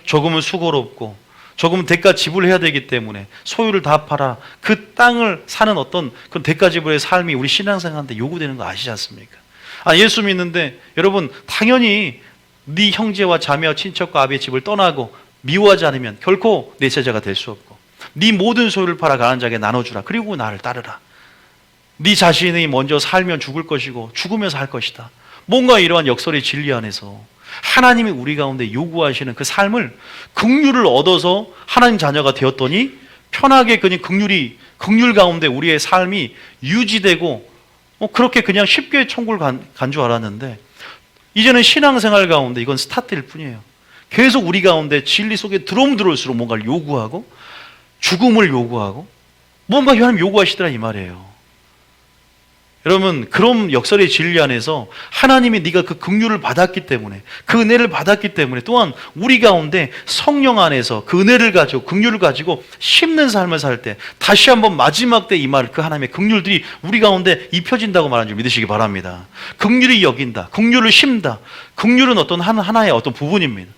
조금은 수고롭고 조금은 대가 지불해야 되기 때문에 소유를 다 팔아 그 땅을 사는 어떤 그런 대가 지불의 삶이 우리 신앙생활한테 요구되는 거 아시지 않습니까? 예수 믿는데 여러분 당연히 네 형제와 자매와 친척과 아비의 집을 떠나고 미워하지 않으면 결코 내 제자가 될 수 없고, 네 모든 소유를 팔아 가난한 자에게 나눠주라. 그리고 나를 따르라. 네 자신이 먼저 살면 죽을 것이고 죽으면 살 것이다. 뭔가 이러한 역설의 진리 안에서 하나님이 우리 가운데 요구하시는 그 삶을, 긍휼을 얻어서 하나님 자녀가 되었더니 편하게 그냥 긍휼 가운데 우리의 삶이 유지되고 그렇게 그냥 쉽게 천국을 간 줄 알았는데, 이제는 신앙생활 가운데 이건 스타트일 뿐이에요. 계속 우리 가운데 진리 속에 들어올수록 뭔가를 요구하고 죽음을 요구하고 뭔가 하나님 요구하시더라 이 말이에요. 여러분 그런 역설의 진리 안에서 하나님이 네가 그 긍휼을 받았기 때문에, 그 은혜를 받았기 때문에, 또한 우리 가운데 성령 안에서 그 은혜를 가지고 긍휼을 가지고 심는 삶을 살 때 다시 한번 마지막 때 임할 그 하나님의 긍휼들이 우리 가운데 입혀진다고 말하는 줄 믿으시기 바랍니다. 긍휼히 여긴다, 긍휼을 심다. 긍휼은 어떤 하나의 어떤 부분입니다.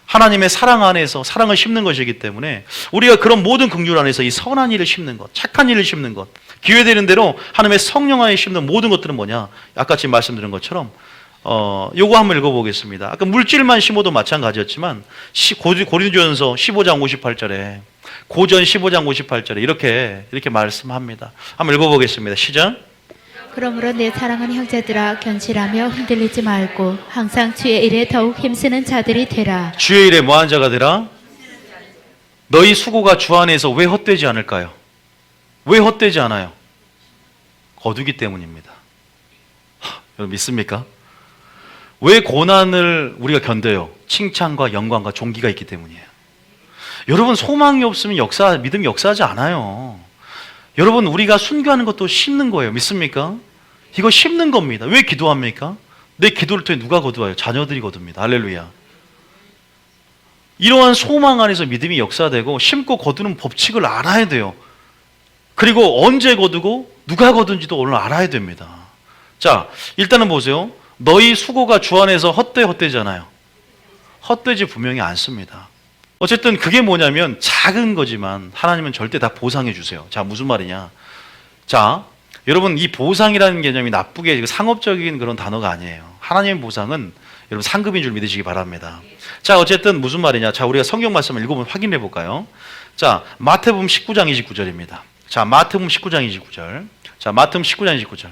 하나님의 사랑 안에서 사랑을 심는 것이기 때문에 우리가 그런 모든 긍휼 안에서 이 선한 일을 심는 것, 착한 일을 심는 것, 기회되는 대로 하나님의 성령 안에 심는 모든 것들은 뭐냐? 아까 지금 말씀드린 것처럼 요거 한번 읽어보겠습니다. 아까 물질만 심어도 마찬가지였지만 고린도전서 15장 58절에 고전 15장 58절에 이렇게 말씀합니다. 한번 읽어보겠습니다. 시작. 그러므로 내 사랑하는 형제들아 견실하며 흔들리지 말고 항상 주의 일에 더욱 힘쓰는 자들이 되라. 주의 일에 뭐한 자가 되라? 너희 수고가 주 안에서 왜 헛되지 않을까요? 왜 헛되지 않아요? 거두기 때문입니다. 여러분 믿습니까? 왜 고난을 우리가 견뎌요? 칭찬과 영광과 존귀가 있기 때문이에요. 여러분 소망이 없으면 믿음이 역사하지 않아요. 여러분 우리가 순교하는 것도 심는 거예요. 믿습니까? 이거 심는 겁니다. 왜 기도합니까? 내 기도를 통해 누가 거두어요? 자녀들이 거둡니다. 할렐루야. 이러한 소망 안에서 믿음이 역사되고 심고 거두는 법칙을 알아야 돼요. 그리고 언제 거두고 누가 거둔지도 오늘 알아야 됩니다. 자, 일단은 보세요. 너희 수고가 주 안에서 헛되잖아요. 헛되지 분명히 않습니다. 어쨌든 그게 뭐냐면 작은 거지만 하나님은 절대 다 보상해 주세요. 자, 무슨 말이냐? 자, 여러분 이 보상이라는 개념이 나쁘게 상업적인 그런 단어가 아니에요. 하나님의 보상은 여러분 상급인 줄 믿으시기 바랍니다. 자, 어쨌든 무슨 말이냐? 자, 우리가 성경 말씀을 읽어보면 확인해 볼까요? 자, 마태복음 19장 29절입니다. 자, 마태복음 19장 29절. 자, 마태복음 19장 29절.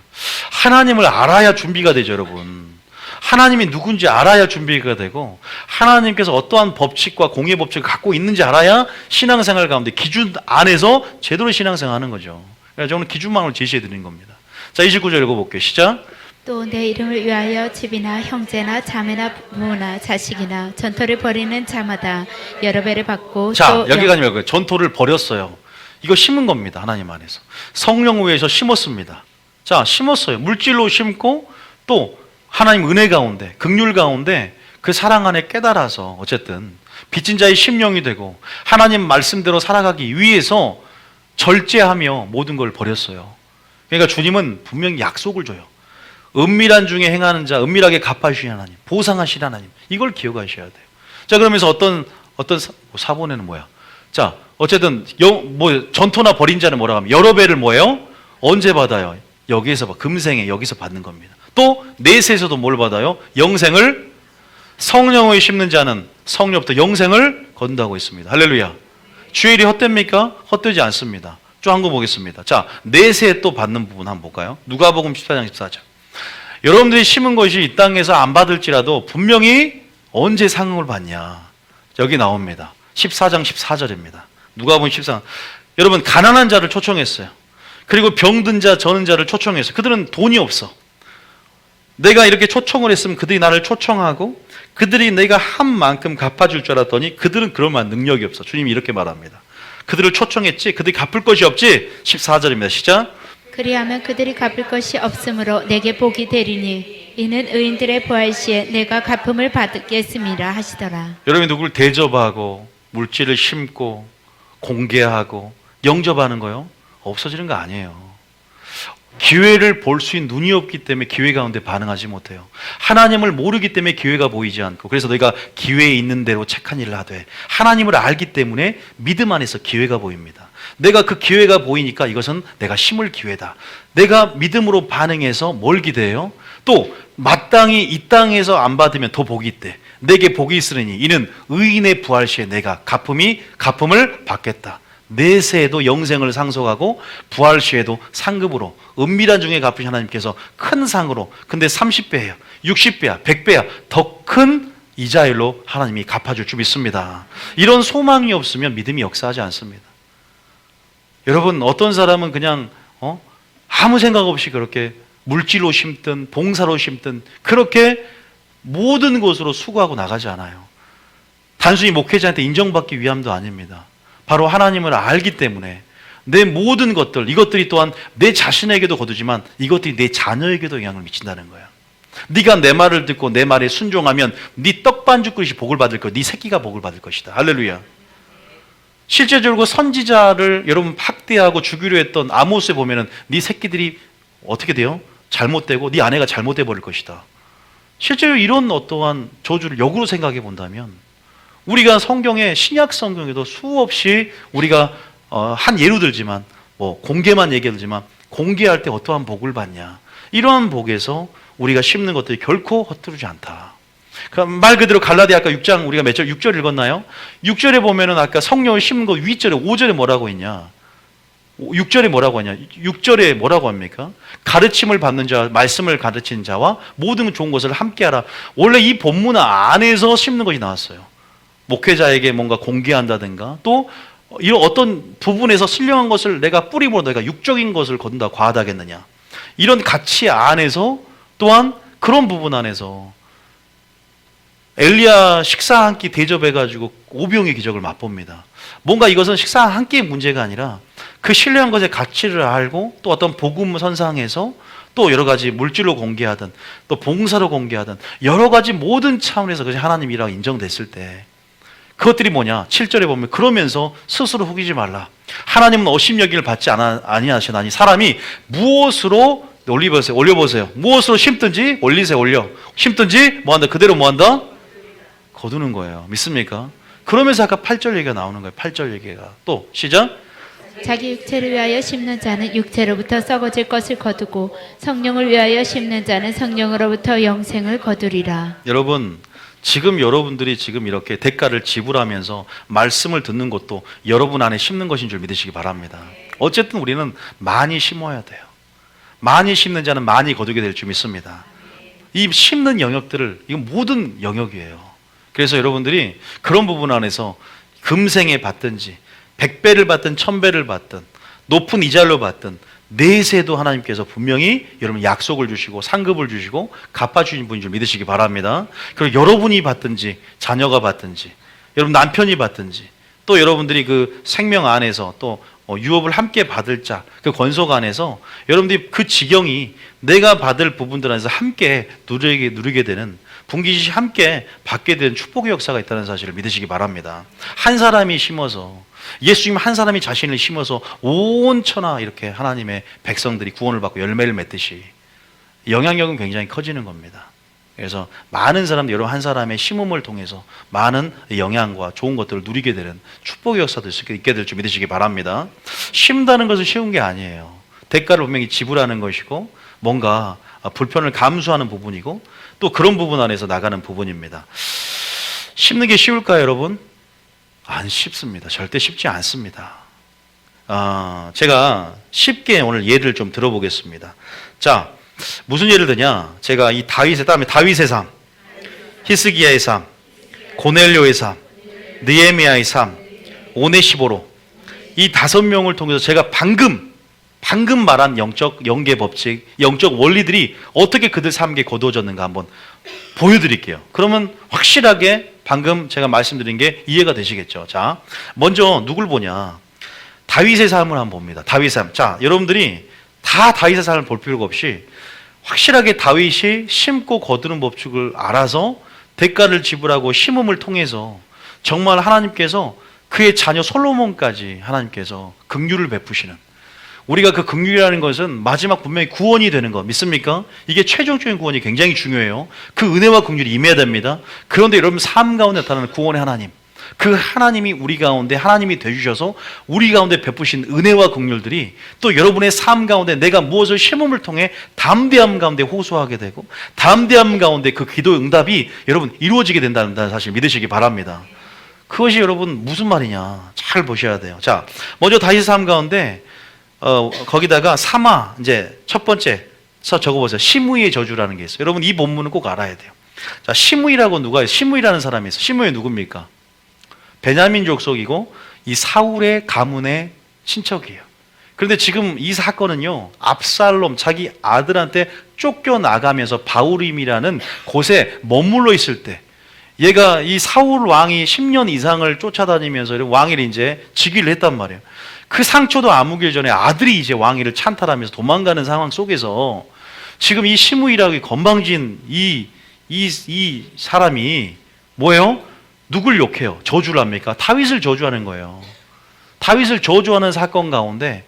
하나님을 알아야 준비가 되죠, 여러분. 하나님이 누군지 알아야 준비가 되고 하나님께서 어떠한 법칙과 공의 법칙을 갖고 있는지 알아야 신앙생활 가운데 기준 안에서 제대로 신앙생활하는 거죠. 그래서 저는 기준망을 제시해 드리는 겁니다. 자, 29절 읽어볼게요. 시작. 또 내 이름을 위하여 집이나 형제나 자매나 부모나 자식이나 전토를 벌이는 자마다 여러 배를 받고 자, 또 여기까지 말고요. 전토를 벌였어요. 이거 심은 겁니다. 하나님 안에서. 성령 위에서 심었습니다. 자, 심었어요. 물질로 심고 또 하나님 은혜 가운데, 긍휼 가운데 그 사랑 안에 깨달아서 어쨌든 빚진 자의 심령이 되고 하나님 말씀대로 살아가기 위해서 절제하며 모든 걸 버렸어요. 그러니까 주님은 분명히 약속을 줘요. 은밀한 중에 행하는 자, 은밀하게 갚아주시는 하나님, 보상하시는 하나님, 이걸 기억하셔야 돼요. 자, 그러면서 어떤 사본에는 뭐야? 자, 어쨌든 전토나 벌인 자는 뭐라고 하면 여러 배를 뭐예요? 언제 받아요? 여기에서 금생에 여기서 받는 겁니다. 또 내세에서도 뭘 받아요? 영생을 성령을 심는 자는 성령부터 영생을 거둔다고 있습니다. 할렐루야. 주의 일이 헛됩니까? 헛되지 않습니다. 쭉 한 거 보겠습니다. 자, 내세에 또 받는 부분 한번 볼까요? 누가복음 14장 14절. 여러분들이 심은 것이 이 땅에서 안 받을지라도 분명히 언제 상응을 받냐? 여기 나옵니다. 14장 14절입니다. 누가복음 14장. 여러분 가난한 자를 초청했어요. 그리고 병든 자, 저는 자를 초청했어요. 그들은 돈이 없어. 내가 이렇게 초청을 했으면 그들이 나를 초청하고 그들이 내가 한 만큼 갚아줄 줄 알았더니 그들은 그럴 만한 능력이 없어. 주님이 이렇게 말합니다. 그들을 초청했지 그들이 갚을 것이 없지. 14절입니다. 시작. 그리하면 그들이 갚을 것이 없으므로 내게 복이 되리니 이는 의인들의 부활 시에 내가 갚음을 받겠음이라 하시더라. 여러분이 누구를 대접하고 물질을 심고 공개하고 영접하는 거요? 없어지는 거 아니에요. 기회를 볼 수 있는 눈이 없기 때문에 기회 가운데 반응하지 못해요. 하나님을 모르기 때문에 기회가 보이지 않고 그래서 너희가 기회에 있는 대로 착한 일을 하되 하나님을 알기 때문에 믿음 안에서 기회가 보입니다. 내가 그 기회가 보이니까 이것은 내가 심을 기회다. 내가 믿음으로 반응해서 뭘 기대해요? 또 마땅히 이 땅에서 안 받으면 더 복이 있대. 내게 복이 있으니 이는 의인의 부활 시에 내가 갚음을 받겠다. 내세에도 영생을 상속하고 부활 시에도 상급으로 은밀한 중에 갚으신 하나님께서 큰 상으로 근데 30배예요 60배야 100배야 더 큰 이자율로 하나님이 갚아줄 줄 믿습니다. 이런 소망이 없으면 믿음이 역사하지 않습니다. 여러분 어떤 사람은 그냥 아무 생각 없이 그렇게 물질로 심든 봉사로 심든 그렇게 모든 것으로 수고하고 나가지 않아요. 단순히 목회자한테 인정받기 위함도 아닙니다. 바로 하나님을 알기 때문에 내 모든 것들 이것들이 또한 내 자신에게도 거두지만 이것들이 내 자녀에게도 영향을 미친다는 거야. 네가 내 말을 듣고 내 말에 순종하면 네 떡반죽 그릇이 복을 받을 거야. 네 새끼가 복을 받을 것이다. 할렐루야. 실제적으로 선지자를 여러분 학대하고 죽이려 했던 아모스에 보면은 네 새끼들이 어떻게 돼요? 잘못되고 네 아내가 잘못돼 버릴 것이다. 실제로 이런 어떠한 저주를 역으로 생각해 본다면 우리가 성경에 신약 성경에도 수없이 우리가 한 예로 들지만 공개만 얘기하지만 공개할 때 어떠한 복을 받냐 이러한 복에서 우리가 심는 것들이 결코 헛되지 않다. 그럼 말 그대로 갈라디아 아까 6장 우리가 몇 절? 6절 읽었나요? 6절에 보면은 아까 성령을 심는 거 윗절에 5절에 뭐라고 했냐? 6절에 뭐라고 하냐? 6절에 뭐라고 합니까? 가르침을 받는 자, 말씀을 가르치는 자와 모든 좋은 것을 함께하라. 원래 이 본문 안에서 심는 것이 나왔어요. 목회자에게 뭔가 공개한다든가 또 이런 어떤 부분에서 신령한 것을 내가 뿌리므로 내가 육적인 것을 거둔다 과하다겠느냐. 이런 가치 안에서 또한 그런 부분 안에서 엘리야 식사 한 끼 대접해가지고 오병의 기적을 맛봅니다. 뭔가 이것은 식사 한 끼의 문제가 아니라 그 신뢰한 것의 가치를 알고 또 어떤 복음 선상에서 또 여러 가지 물질로 공개하든 또 봉사로 공개하든 여러 가지 모든 차원에서 그것이 하나님이라고 인정됐을 때 그것들이 뭐냐? 7절에 보면 그러면서 스스로 후기지 말라. 하나님은 업신여기를 받지 아니하시나니 사람이 무엇으로 올려보세요. 무엇으로 심든지 올리세요. 올려. 심든지 뭐한다? 그대로 뭐한다? 거두는 거예요. 믿습니까? 그러면서 아까 8절 얘기가 나오는 거예요. 8절 얘기가. 또 시작. 자기 육체를 위하여 심는 자는 육체로부터 썩어질 것을 거두고 성령을 위하여 심는 자는 성령으로부터 영생을 거두리라. 여러분 지금 여러분들이 지금 이렇게 대가를 지불하면서 말씀을 듣는 것도 여러분 안에 심는 것인 줄 믿으시기 바랍니다. 어쨌든 우리는 많이 심어야 돼요. 많이 심는 자는 많이 거두게 될 줄 믿습니다. 이 심는 영역들을 이건 모든 영역이에요. 그래서 여러분들이 그런 부분 안에서 금생에 받든지 100배를 받든 1000배를 받든 높은 이자를 받든 내세도 하나님께서 분명히 여러분 약속을 주시고 상급을 주시고 갚아주신 분인 줄 믿으시기 바랍니다. 그리고 여러분이 받든지 자녀가 받든지 여러분 남편이 받든지 또 여러분들이 그 생명 안에서 또 유업을 함께 받을 자 그 권속 안에서 여러분들이 그 지경이 내가 받을 부분들 안에서 함께 누리게 되는 분기짓이 함께 받게 되는 축복의 역사가 있다는 사실을 믿으시기 바랍니다. 한 사람이 심어서 예수님 한 사람이 자신을 심어서 온 천하 이렇게 하나님의 백성들이 구원을 받고 열매를 맺듯이 영향력은 굉장히 커지는 겁니다. 그래서 많은 사람들 여러분 한 사람의 심음을 통해서 많은 영향과 좋은 것들을 누리게 되는 축복의 역사도 있게 될 줄 믿으시기 바랍니다. 심다는 것은 쉬운 게 아니에요. 대가를 분명히 지불하는 것이고 뭔가 불편을 감수하는 부분이고 또 그런 부분 안에서 나가는 부분입니다. 심는 게 쉬울까요, 여러분? 안 쉽습니다. 절대 쉽지 않습니다. 제가 쉽게 오늘 예를 좀 들어보겠습니다. 자, 무슨 예를 드냐? 제가 이 다윗의 삶, 히스기야의 삶, 고넬료의 삶, 느헤미야의 삶, 오네시보로 이 5명을 통해서 제가 방금 말한 영적 영계 법칙, 영적 원리들이 어떻게 그들 삶에 거두어졌는가 한번 보여드릴게요. 그러면 확실하게 방금 제가 말씀드린 게 이해가 되시겠죠. 자, 먼저 누굴 보냐? 다윗의 삶을 한번 봅니다. 다윗의 삶. 자, 여러분들이 다 다윗의 삶을 볼 필요가 없이 확실하게 다윗이 심고 거두는 법칙을 알아서 대가를 지불하고 심음을 통해서 정말 하나님께서 그의 자녀 솔로몬까지 하나님께서 긍휼을 베푸시는 우리가 그 긍휼이라는 것은 마지막 분명히 구원이 되는 것 믿습니까? 이게 최종적인 구원이 굉장히 중요해요. 그 은혜와 긍휼이 임해야 됩니다. 그런데 여러분 삶 가운데 나타나는 구원의 하나님 그 하나님이 우리 가운데 하나님이 되주셔서 우리 가운데 베푸신 은혜와 긍휼들이 또 여러분의 삶 가운데 내가 무엇을 심음을 통해 담대함 가운데 호소하게 되고 담대함 가운데 그 기도 응답이 여러분 이루어지게 된다는 사실 믿으시기 바랍니다. 그것이 여러분 무슨 말이냐 잘 보셔야 돼요. 자, 먼저 다윗의 삶 가운데 거기다가 사마 이제 첫 번째 적어보세요. 시므이의 저주라는 게 있어요. 여러분 이 본문은 꼭 알아야 돼요. 자, 시므이라고 누가 시므이라는 사람이 있어요. 시므이 누굽니까? 베냐민 족속이고 이 사울의 가문의 친척이에요. 그런데 지금 이 사건은요 압살롬 자기 아들한테 쫓겨나가면서 바후림이라는 곳에 머물러 있을 때 얘가 이 사울 왕이 10년 이상을 쫓아다니면서 왕위를 이제 즉위를 했단 말이에요. 그 상처도 아무길 전에 아들이 이제 왕위를 찬탈하면서 도망가는 상황 속에서 지금 이 시므이라고 건방진 이 사람이 뭐예요? 누굴 욕해요? 저주를 합니까? 다윗을 저주하는 거예요. 다윗을 저주하는 사건 가운데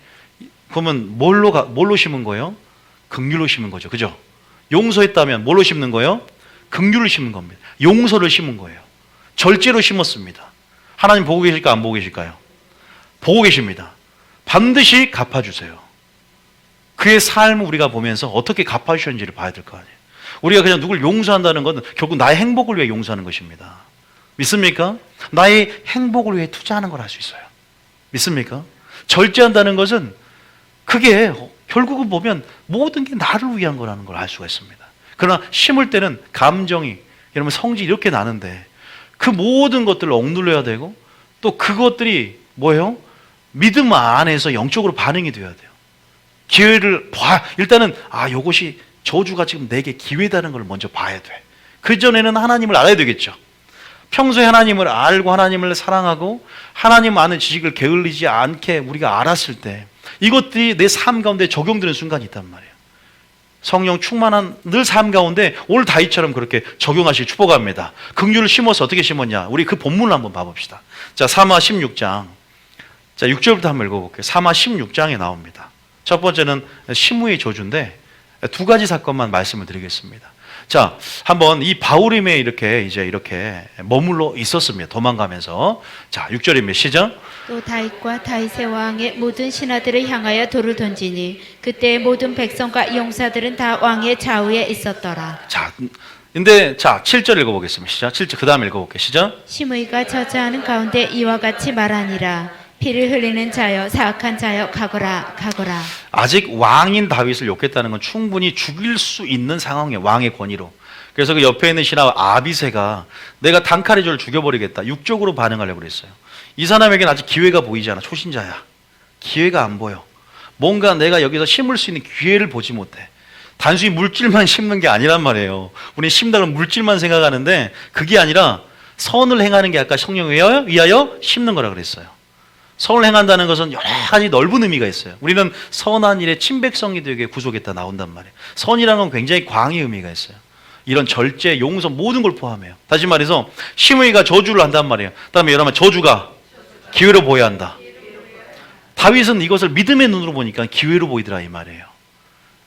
그러면 뭘로 심은 거예요? 긍휼로 심은 거죠. 그죠? 용서했다면 뭘로 심는 거예요? 긍휼을 심은 겁니다. 용서를 심은 거예요. 절제로 심었습니다. 하나님 보고 계실까 안 보고 계실까요? 보고 계십니다. 반드시 갚아주세요. 그의 삶을 우리가 보면서 어떻게 갚아주셨는지를 봐야 될 거 아니에요. 우리가 그냥 누굴 용서한다는 건 결국 나의 행복을 위해 용서하는 것입니다. 믿습니까? 나의 행복을 위해 투자하는 걸 할 수 있어요. 믿습니까? 절제한다는 것은 그게 결국은 보면 모든 게 나를 위한 거라는 걸 알 수가 있습니다. 그러나 심을 때는 감정이, 여러분 성질이 이렇게 나는데 그 모든 것들을 억눌러야 되고 또 그것들이 뭐예요? 믿음 안에서 영적으로 반응이 돼야 돼요. 기회를 일단은 이것이 저주가 지금 내게 기회다는 걸 먼저 봐야 돼. 그전에는 하나님을 알아야 되겠죠. 평소에 하나님을 알고 하나님을 사랑하고 하나님 아는 지식을 게을리지 않게 우리가 알았을 때 이것들이 내 삶 가운데 적용되는 순간이 있단 말이에요. 성령 충만한 늘 삶 가운데 오늘 다윗처럼 그렇게 적용하시길 축복합니다. 긍휼을 심어서 어떻게 심었냐? 우리 그 본문을 한번 봐봅시다. 자, 사마 16장. 자, 6절부터 한번 읽어볼게요. 사마 16장에 나옵니다. 첫 번째는 시므의 저주인데 두 가지 사건만 말씀을 드리겠습니다. 자, 한번 이 바울임에 이렇게 머물러 있었습니다. 도망가면서. 자, 6절입니다. 시작. 또 다윗과 다윗의 왕의 모든 신하들을 향하여 돌을 던지니 그때 모든 백성과 용사들은 다 왕의 좌우에 있었더라. 자, 근데 7절 읽어보겠습니다. 시작. 7절 그 다음 읽어볼게요. 시작. 시므이가 저주하는 가운데 이와 같이 말하니라. 피를 흘리는 자여 사악한 자여 가거라 가거라. 아직 왕인 다윗을 욕했다는 건 충분히 죽일 수 있는 상황이에요. 왕의 권위로. 그래서 그 옆에 있는 신하 아비새가 내가 단칼에 죽여버리겠다. 육적으로 반응하려고 그랬어요. 이 사람에게는 아직 기회가 보이지 않아. 초신자야. 기회가 안 보여. 뭔가 내가 여기서 심을 수 있는 기회를 보지 못해. 단순히 물질만 심는 게 아니란 말이에요. 우리 심다가 물질만 생각하는데 그게 아니라 선을 행하는 게 아까 성령에 위하여 심는 거라 그랬어요. 선을 행한다는 것은 여러 가지 넓은 의미가 있어요. 우리는 선한 일에 친백성이 되게 구속했다 나온단 말이에요. 선이라는 건 굉장히 광의 의미가 있어요. 이런 절제, 용서 모든 걸 포함해요. 다시 말해서 시므이가 저주를 한단 말이에요. 그다음에 여러분 저주가 기회로 보여야 한다. 다윗은 이것을 믿음의 눈으로 보니까 기회로 보이더라 이 말이에요.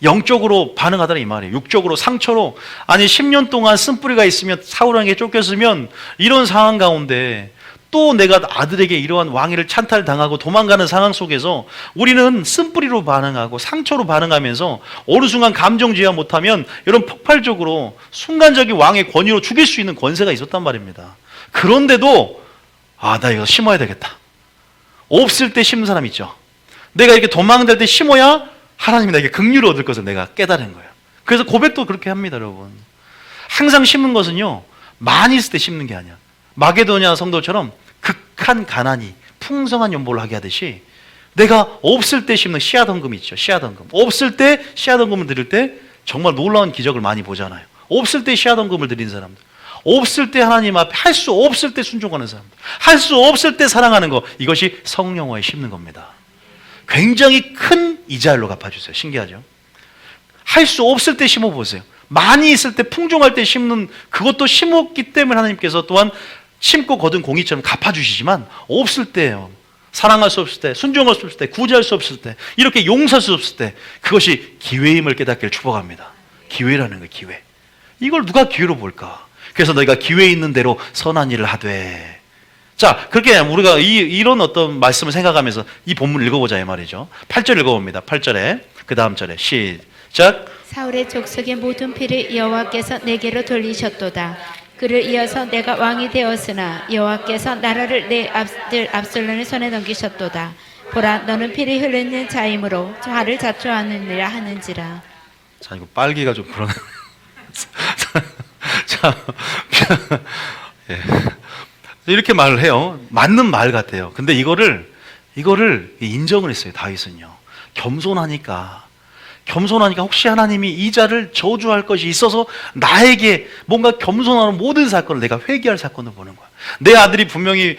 영적으로 반응하더라 이 말이에요. 육적으로 상처로. 아니 10년 동안 쓴뿌리가 있으면 사울에게 쫓겼으면 이런 상황 가운데 또 내가 아들에게 이러한 왕위를 찬탈당하고 도망가는 상황 속에서 우리는 쓴뿌리로 반응하고 상처로 반응하면서 어느 순간 감정 제어 못하면 이런 폭발적으로 순간적인 왕의 권위로 죽일 수 있는 권세가 있었단 말입니다. 그런데도 나 이거 심어야 되겠다. 없을 때 심는 사람 있죠. 내가 이렇게 도망갈 때 심어야 하나님이 나에게 긍휼을 얻을 것을 내가 깨달은 거예요. 그래서 고백도 그렇게 합니다, 여러분. 항상 심는 것은요, 많이 있을 때 심는 게 아니야. 마게도냐 성도처럼 극한 가난이 풍성한 연보를 하게 하듯이 내가 없을 때 심는 씨앗헌금 있죠. 씨앗헌금. 없을 때 씨앗헌금을 드릴 때 정말 놀라운 기적을 많이 보잖아요. 없을 때 씨앗헌금을 드린 사람들. 없을 때 하나님 앞에 할 수 없을 때 순종하는 사람들. 할 수 없을 때 사랑하는 거. 이것이 성령화에 심는 겁니다. 굉장히 큰 이자율로 갚아주세요. 신기하죠? 할 수 없을 때 심어보세요. 많이 있을 때 풍족할 때 심는 그것도 심었기 때문에 하나님께서 또한 심고 거둔 공의처럼 갚아주시지만 없을 때요. 사랑할 수 없을 때, 순종할 수 없을 때, 구제할 수 없을 때, 이렇게 용서할 수 없을 때 그것이 기회임을 깨닫기를 축복합니다. 기회라는 거예요. 기회. 이걸 누가 기회로 볼까? 그래서 너희가 기회 있는 대로 선한 일을 하되. 자, 그렇게 우리가 이런 어떤 말씀을 생각하면서 이 본문을 읽어보자 이 말이죠. 8절 읽어봅니다. 8절에 그 다음 절에 시작. 사울의 족속의 모든 피를 여호와께서 내게로 돌리셨도다. 그를 이어서 내가 왕이 되었으나 여호와께서 나라를 내 아들 압살롬의 손에 넘기셨도다. 보라, 너는 피를 흘리는 자이므로 화를 자초하느니라 하는지라. 자, 이거 빨기가 좀 그러네. 자, 예. 이렇게 말을 해요. 맞는 말 같아요. 근데 이거를 인정을 했어요. 다윗은요. 겸손하니까 혹시 하나님이 이 자를 저주할 것이 있어서 나에게 뭔가 겸손하는 모든 사건을 내가 회개할 사건을 보는 거야. 내 아들이 분명히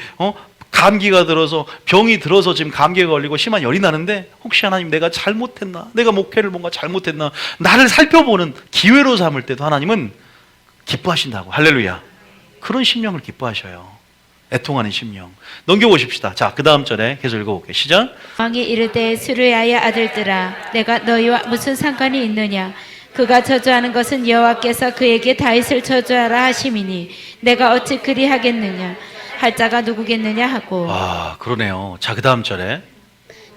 감기가 들어서 병이 들어서 지금 감기에 걸리고 심한 열이 나는데 혹시 하나님 내가 잘못했나? 내가 목회를 뭔가 잘못했나? 나를 살펴보는 기회로 삼을 때도 하나님은 기뻐하신다고. 할렐루야. 그런 심령을 기뻐하셔요. 애통하는 심령. 넘겨보십시다. 자, 그 다음 절에 계속 읽어볼게요. 시작. 왕이 이르되 스루야의 아들들아, 내가 너희와 무슨 상관이 있느냐? 그가 저주하는 것은 여호와께서 그에게 다윗을 저주하라 하심이니 내가 어찌 그리하겠느냐? 할 자가 누구겠느냐 하고. 그러네요. 자, 그 다음 절에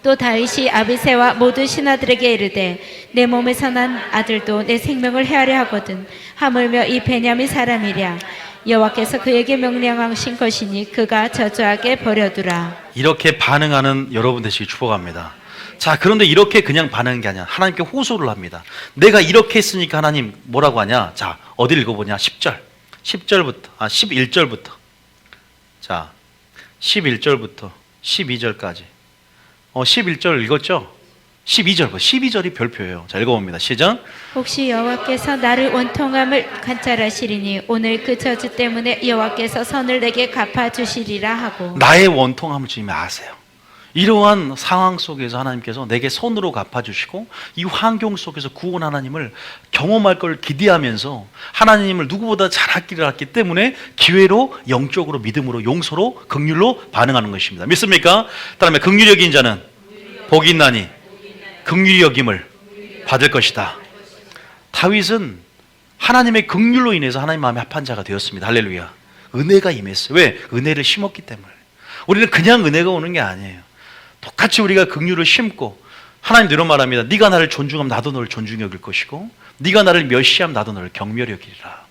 또 다윗이 아비새와 모든 신하들에게 이르되 내 몸에서 난 아들도 내 생명을 헤아려 하거든 하물며 이 베냐민 사람이랴. 여호와께서 그에게 명령하신 것이니 그가 저주하게 버려두라. 이렇게 반응하는 여러분 되시기 축복합니다. 자, 그런데 이렇게 그냥 반응하는 게 아니라 하나님께 호소를 합니다. 내가 이렇게 했으니까 하나님 뭐라고 하냐? 자, 어디 읽어보냐? 11절부터. 자, 11절부터 12절까지. 11절 읽었죠? 12절이 별표예요. 자, 읽어봅니다. 시작. 혹시 여호와께서 나를 원통함을 관찰하시리니 오늘 그 저주 때문에 여호와께서 선을 내게 갚아주시리라 하고. 나의 원통함을 주님이 아세요. 이러한 상황 속에서 하나님께서 내게 선으로 갚아주시고 이 환경 속에서 구원 하나님을 경험할 걸 기대하면서 하나님을 누구보다 잘 알았기 때문에 기회로 영적으로 믿음으로 용서로 긍휼로 반응하는 것입니다. 믿습니까? 다음에 긍휼히 여긴 자는 복이 있나니 긍휼히 여김을 받을 것이다. 다윗은 하나님의 긍휼로 인해서 하나님 마음에 합한 자가 되었습니다. 할렐루야. 은혜가 임했어요. 왜? 은혜를 심었기 때문에. 우리는 그냥 은혜가 오는 게 아니에요. 똑같이 우리가 긍휼을 심고 하나님도 이런 말합니다. 네가 나를 존중하면 나도 너를 존중히 여길 것이고 네가 나를 멸시하면 나도 너를 경멸히 여기리라.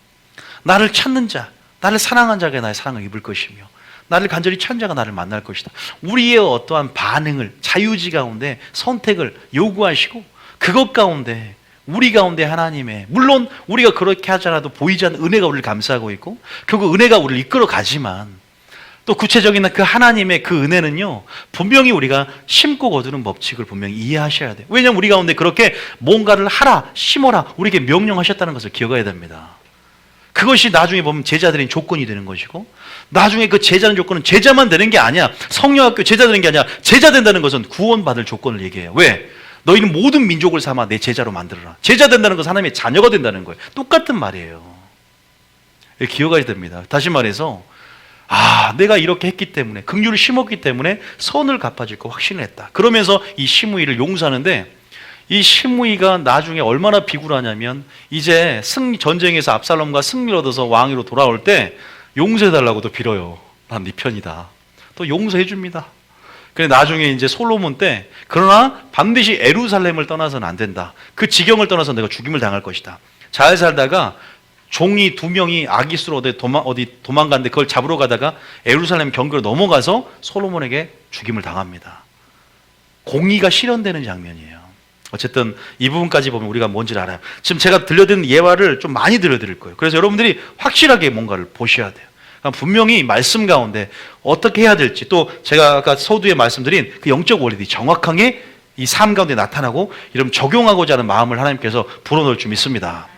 나를 찾는 자, 나를 사랑한 자가 나의 사랑을 입을 것이며 나를 간절히 찾는 자가 나를 만날 것이다. 우리의 어떠한 반응을 자유지 가운데 선택을 요구하시고 그것 가운데 우리 가운데 하나님의 물론 우리가 그렇게 하잖아도 보이지 않는 은혜가 우리를 감싸고 있고 결국 은혜가 우리를 이끌어 가지만 또 구체적인 그 하나님의 그 은혜는요 분명히 우리가 심고 거두는 법칙을 분명히 이해하셔야 돼요. 왜냐하면 우리 가운데 그렇게 뭔가를 하라 심어라 우리에게 명령하셨다는 것을 기억해야 됩니다. 그것이 나중에 보면 제자들인 조건이 되는 것이고 나중에 그 제자는 조건은 제자만 되는 게 아니야. 성령학교 제자 되는 게 아니야. 제자 된다는 것은 구원받을 조건을 얘기해요. 왜? 너희는 모든 민족을 삼아 내 제자로 만들어라. 제자 된다는 것은 하나님의 자녀가 된다는 거예요. 똑같은 말이에요. 기억해야 됩니다. 다시 말해서 내가 이렇게 했기 때문에 긍휼을 심었기 때문에 선을 갚아줄 거 확신을 했다. 그러면서 이 시므이를 용서하는데 이 시므이가 나중에 얼마나 비굴하냐면 이제 전쟁에서 압살롬과 승리를 얻어서 왕위로 돌아올 때 용서해달라고도 빌어요. 난 네 편이다. 또 용서해 줍니다. 그래 나중에 이제 솔로몬 때 그러나 반드시 예루살렘을 떠나서는 안 된다. 그 지경을 떠나서 내가 죽임을 당할 것이다. 잘 살다가 종이 2명이 아기스로 어디 도망갔는데 그걸 잡으러 가다가 예루살렘 경계로 넘어가서 솔로몬에게 죽임을 당합니다. 공의가 실현되는 장면이에요. 어쨌든 이 부분까지 보면 우리가 뭔지를 알아요. 지금 제가 들려드린 예화를 좀 많이 들려드릴 거예요. 그래서 여러분들이 확실하게 뭔가를 보셔야 돼요. 분명히 말씀 가운데 어떻게 해야 될지 또 제가 아까 서두에 말씀드린 그 영적 원리들이 정확하게 이 삶 가운데 나타나고 이러면 적용하고자 하는 마음을 하나님께서 불어넣을 줄 믿습니다.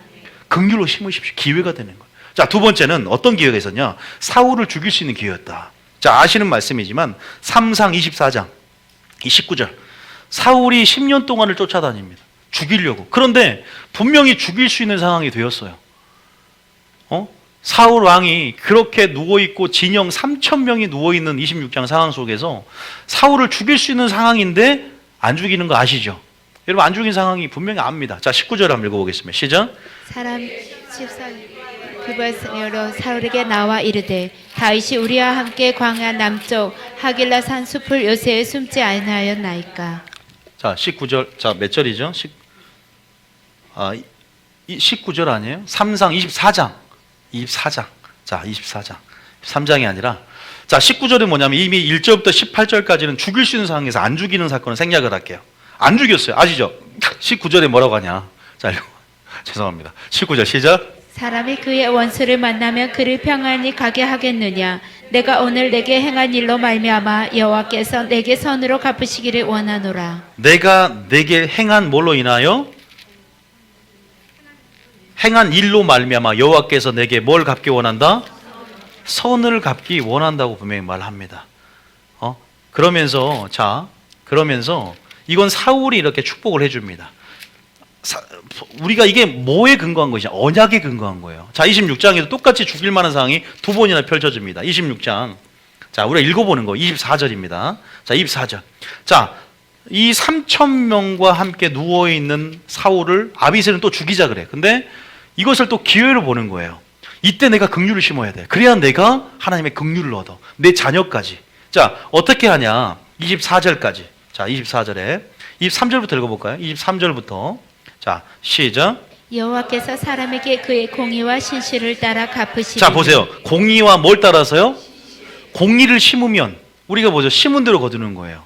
긍휼로 심으십시오. 기회가 되는 거예요. 자, 두 번째는 어떤 기회가 있었냐? 사울을 죽일 수 있는 기회였다. 자, 아시는 말씀이지만 3상 24장 이 19절 사울이 10년 동안을 쫓아다닙니다. 죽이려고. 그런데 분명히 죽일 수 있는 상황이 되었어요. 사울 왕이 그렇게 누워있고 진영 3,000명이 누워있는 26장 상황 속에서 사울을 죽일 수 있는 상황인데 안 죽이는 거 아시죠? 여러분 안 죽인 상황이 분명히 압니다. 자 19절 한번 읽어보겠습니다. 시작. 사람 14 그것으로 사울에게 나와 이르되 다윗이 우리와 함께 광야 남쪽 하길라 산 숲을 요새에 숨지 아니하였나이까. 자 19절 자 몇 절이죠? 19절 아니에요? 3상 24장 자 24장 3장이 아니라 자 19절은 뭐냐면 이미 1절부터 18절까지는 죽일 수 있는 상황에서 안 죽이는 사건을 생략을 할게요. 안 죽였어요. 아시죠? 19절에 뭐라고 하냐? 자, 죄송합니다. 19절 시작. 사람이 그의 원수를 만나면 그를 평안히 가게 하겠느냐? 내가 오늘 내게 행한 일로 말미암아 여호와께서 내게 선으로 갚으시기를 원하노라. 내가 내게 행한 뭘로 인하여? 행한 일로 말미암아 여호와께서 내게 뭘 갚기 원한다? 선을 갚기 원한다고 분명히 말합니다. 그러면서 이건 사울이 이렇게 축복을 해줍니다. 우리가 이게 뭐에 근거한 것이냐? 언약에 근거한 거예요. 자, 26장에도 똑같이 죽일 만한 상황이 두 번이나 펼쳐집니다. 26장. 자, 우리가 읽어보는 거 24절입니다. 자, 24절. 자, 이 3,000명과 함께 누워있는 사울을 아비새는 또 죽이자 그래. 근데 이것을 또 기회로 보는 거예요. 이때 내가 긍휼을 심어야 돼. 그래야 내가 하나님의 긍휼을 얻어. 내 자녀까지. 자, 어떻게 하냐? 24절까지. 자, 24절에 23절부터 읽어볼까요? 23절부터. 자, 시작. 여호와께서 사람에게 그의 공의와 신실을 따라 갚으시리니. 자, 보세요. 공의와 뭘 따라서요? 공의를 심으면 우리가 뭐죠? 심은 대로 거두는 거예요.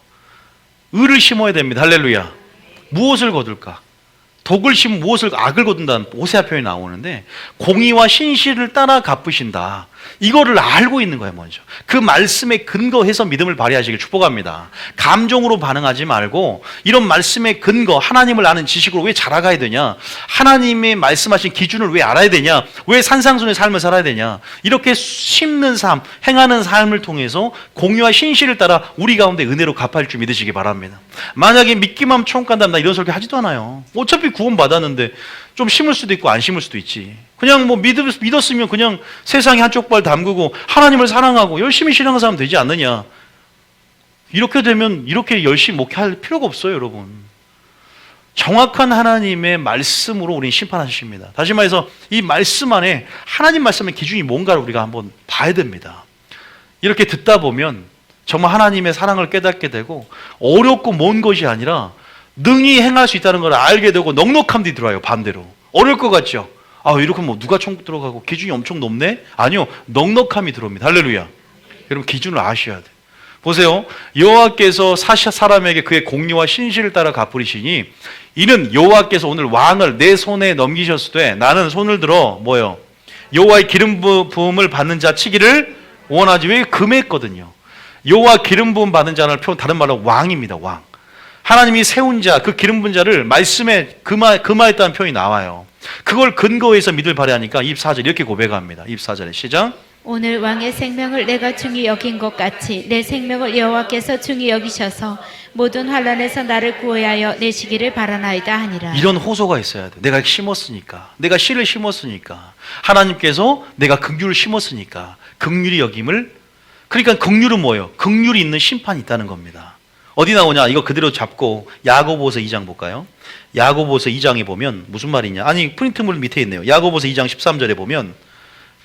의를 심어야 됩니다. 할렐루야. 무엇을 거둘까? 독을 심으면 무엇을, 악을 거둔다는 오세아 표현이 나오는데, 공의와 신실을 따라 갚으신다. 이거를 알고 있는 거예요, 먼저. 그 말씀에 근거해서 믿음을 발휘하시길 축복합니다. 감정으로 반응하지 말고, 이런 말씀의 근거, 하나님을 아는 지식으로 왜 자라가야 되냐? 하나님의 말씀하신 기준을 왜 알아야 되냐? 왜 산상순의 삶을 살아야 되냐? 이렇게 심는 삶, 행하는 삶을 통해서 공의와 신실을 따라 우리 가운데 은혜로 갚을 줄 믿으시기 바랍니다. 만약에 믿기만 하면 천국 간다면 나 이런 설교 하지도 않아요. 어차피 구원 받았는데 좀 심을 수도 있고 안 심을 수도 있지. 그냥 뭐 믿었으면 그냥 세상에 한쪽 발 담그고 하나님을 사랑하고 열심히 신앙을 하면 되지 않느냐. 이렇게 되면 이렇게 열심히 목회할 필요가 없어요, 여러분. 정확한 하나님의 말씀으로 우리는 심판하십니다. 다시 말해서 이 말씀 안에 하나님 말씀의 기준이 뭔가를 우리가 한번 봐야 됩니다. 이렇게 듣다 보면 정말 하나님의 사랑을 깨닫게 되고 어렵고 먼 것이 아니라 능히 행할 수 있다는 걸 알게 되고 넉넉함도 들어와요. 반대로 어려울 것 같죠? 아, 이렇게 뭐 누가 천국 들어가고 기준이 엄청 높네? 아니요, 넉넉함이 들어옵니다. 할렐루야. 여러분 기준을 아셔야 돼요. 보세요. 여호와께서 사람에게 그의 공의와 신실을 따라 갚으시니 이는 여호와께서 오늘 왕을 내 손에 넘기셨을 때 나는 손을 들어 뭐요? 여호와의 기름 부음을 받는 자 치기를 원하지. 왜? 금했거든요. 여호와 기름 부음 받는 자는 표현 다른 말로 왕입니다. 왕. 하나님이 세운 자, 그 기름 부은 자를 말씀에 금하였다는 표현이 나와요. 그걸 근거해서 믿을 발휘하니까 24절 이렇게 고백합니다. 24절에 시작. 오늘 왕의 생명을 내가 중히 여긴 것 같이 내 생명을 여호와께서 중히 여기셔서 모든 환난에서 나를 구하여 내시기를 바라나이다 하니라. 이런 호소가 있어야 돼. 내가 심었으니까, 내가 씨를 심었으니까, 하나님께서 내가 긍휼을 심었으니까 긍휼이 여김을. 그러니까 긍휼은 뭐예요? 긍휼이 있는 심판이 있다는 겁니다. 어디 나오냐? 이거 그대로 잡고 야고보서 2장 볼까요? 야고보서 2장에 보면 무슨 말이냐? 아니, 프린트물 밑에 있네요. 야고보서 2장 13절에 보면,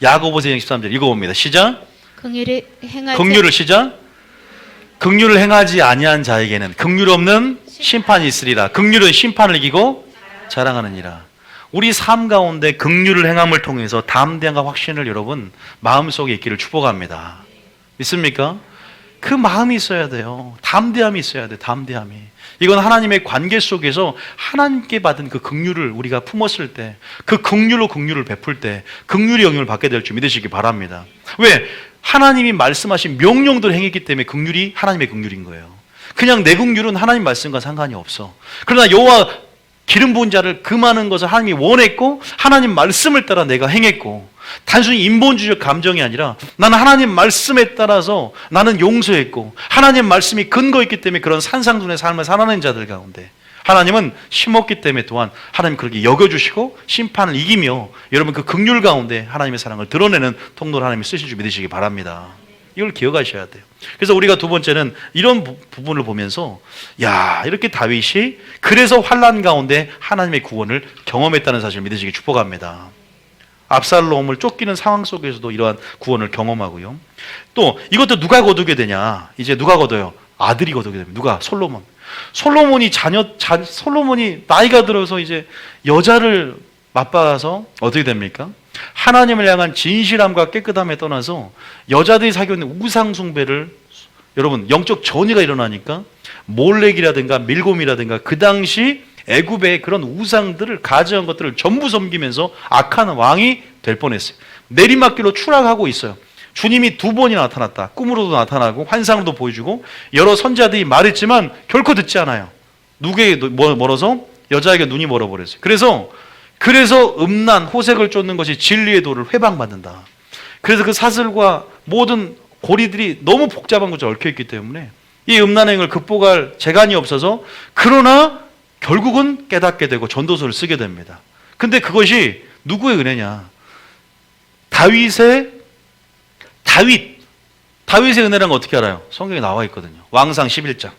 야고보서 2장 13절 읽어봅니다. 시작. 긍휼을 시작. 긍휼을 행하지 아니한 자에게는 긍휼 없는 심판이 있으리라. 긍휼은 심판을 이기고 자랑하느니라. 우리 삶 가운데 긍휼을 행함을 통해서 담대함과 확신을 여러분 마음속에 있기를 축복합니다. 믿습니까? 그 마음이 있어야 돼요. 담대함이 있어야 돼. 담대함이. 이건 하나님의 관계 속에서 하나님께 받은 그 긍휼을 우리가 품었을 때, 그 긍휼로 긍휼을 베풀 때 긍휼의 영향을 받게 될 줄 믿으시기 바랍니다. 왜? 하나님이 말씀하신 명령들을 행했기 때문에 긍휼이 하나님의 긍휼인 거예요. 그냥 내 긍휼은 하나님 말씀과 상관이 없어. 그러나 여호와 기름 부은 자를 금하는 것을 하나님이 원했고 하나님 말씀을 따라 내가 행했고, 단순히 인본주의적 감정이 아니라 나는 하나님 말씀에 따라서 나는 용서했고 하나님 말씀이 근거있기 때문에 그런 산상순의 삶을 살아낸 자들 가운데 하나님은 심었기 때문에 또한 하나님 그렇게 여겨주시고 심판을 이기며 여러분 그 긍휼 가운데 하나님의 사랑을 드러내는 통로를 하나님이 쓰실 줄 믿으시기 바랍니다. 이걸 기억하셔야 돼요. 그래서 우리가 두 번째는 이런 부분을 보면서, 야, 이렇게 다윗이 그래서 환난 가운데 하나님의 구원을 경험했다는 사실을 믿으시기 축복합니다. 압살롬을 쫓기는 상황 속에서도 이러한 구원을 경험하고요. 또 이것도 누가 거두게 되냐? 이제 누가 거둬요? 아들이 거두게 됩니다. 누가? 솔로몬. 솔로몬이 나이가 들어서 이제 여자를 맞받아서 어떻게 됩니까? 하나님을 향한 진실함과 깨끗함에 떠나서 여자들이 사귀는 우상 숭배를, 여러분 영적 전이가 일어나니까 몰렉이라든가 밀곰이라든가 그 당시 애굽의 그런 우상들을 가져온 것들을 전부 섬기면서 악한 왕이 될 뻔했어요. 내리막길로 추락하고 있어요. 주님이 두 번이나 나타났다. 꿈으로도 나타나고 환상으로도 보여주고 여러 선지자들이 말했지만 결코 듣지 않아요. 누구에게 멀어서? 여자에게 눈이 멀어버렸어요. 그래서 음란, 호색을 쫓는 것이 진리의 도를 회방받는다. 그래서 그 사슬과 모든 고리들이 너무 복잡한 것에 얽혀있기 때문에 이 음란행을 극복할 재간이 없어서, 그러나 결국은 깨닫게 되고 전도서를 쓰게 됩니다. 근데 그것이 누구의 은혜냐? 다윗의 은혜라는 건 어떻게 알아요? 성경에 나와 있거든요. 왕상 11장.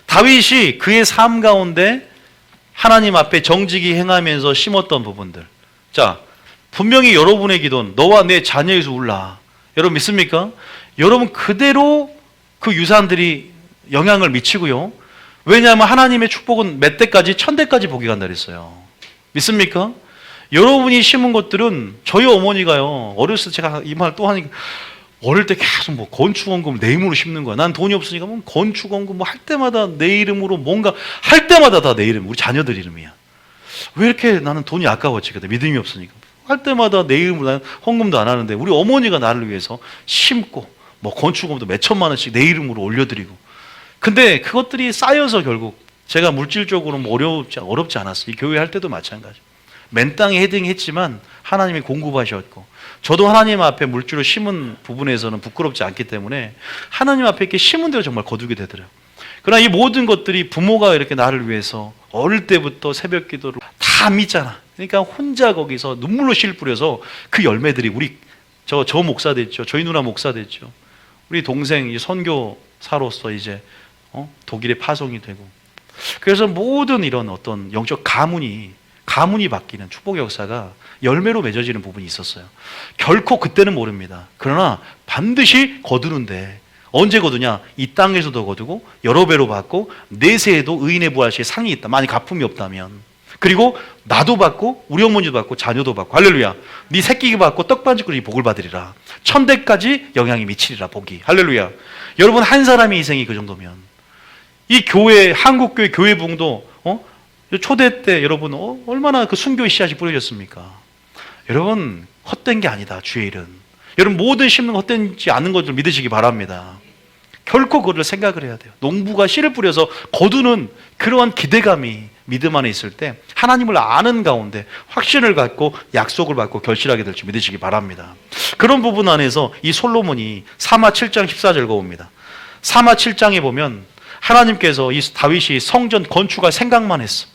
다윗이 그의 삶 가운데 하나님 앞에 정직히 행하면서 심었던 부분들. 자, 분명히 여러분의 기도는 너와 내 자녀의 수 울라. 여러분 믿습니까? 여러분 그대로 그 유산들이 영향을 미치고요. 왜냐하면 하나님의 축복은 몇 대까지, 1000대까지 복이 간다 그랬어요. 믿습니까? 여러분이 심은 것들은, 저희 어머니가요, 어렸을 때 제가 이 말 또 하니까, 어릴 때 계속 뭐 건축원금 내 이름으로 심는 거야. 난 돈이 없으니까 뭐 건축원금 뭐 할 때마다 내 이름으로 뭔가 할 때마다 다 내 이름, 우리 자녀들 이름이야. 왜 이렇게 나는 돈이 아까웠지? 그때 믿음이 없으니까. 할 때마다 내 이름으로 난 헌금도 안 하는데 우리 어머니가 나를 위해서 심고 뭐 건축원금도 몇 천만 원씩 내 이름으로 올려드리고. 근데 그것들이 쌓여서 결국 제가 물질적으로 뭐 어렵지 않았어요. 이 교회 할 때도 마찬가지. 맨 땅에 헤딩했지만 하나님이 공급하셨고, 저도 하나님 앞에 물질을 심은 부분에서는 부끄럽지 않기 때문에 하나님 앞에 이렇게 심은 대로 정말 거두게 되더라고요. 그러나 이 모든 것들이 부모가 이렇게 나를 위해서 어릴 때부터 새벽 기도를 다 믿잖아. 그러니까 혼자 거기서 눈물로 실 뿌려서 그 열매들이 우리 저 목사 됐죠. 저희 누나 목사 됐죠. 우리 동생 선교사로서 이제 독일에 파송이 되고, 그래서 모든 이런 어떤 영적 가문이 바뀌는 축복의 역사가 열매로 맺어지는 부분이 있었어요. 결코 그때는 모릅니다. 그러나 반드시 거두는데, 언제 거두냐? 이 땅에서도 거두고 여러 배로 받고 내세에도 의인의 부활시에 상이 있다. 만약 가품이 없다면. 그리고 나도 받고 우리 어머니도 받고 자녀도 받고, 할렐루야. 네 새끼가 받고 떡반죽으로 이 복을 받으리라. 1000대까지 영향이 미치리라, 복이. 할렐루야. 여러분, 한 사람의 희생이 그 정도면 이 교회, 한국교회 교회 부흥도 초대 때 여러분 얼마나 그 순교의 씨앗이 뿌려졌습니까? 여러분, 헛된 게 아니다, 주의 일은. 여러분, 모든 심는 거 헛되지 않는 것을 믿으시기 바랍니다. 결코 그걸 생각을 해야 돼요. 농부가 씨를 뿌려서 거두는 그러한 기대감이 믿음 안에 있을 때 하나님을 아는 가운데 확신을 갖고 약속을 받고 결실하게 될 줄 믿으시기 바랍니다. 그런 부분 안에서 이 솔로몬이 사마 7장 14절 봅니다. 사마 7장에 보면 하나님께서 이 다윗이 성전 건축할 생각만 했어.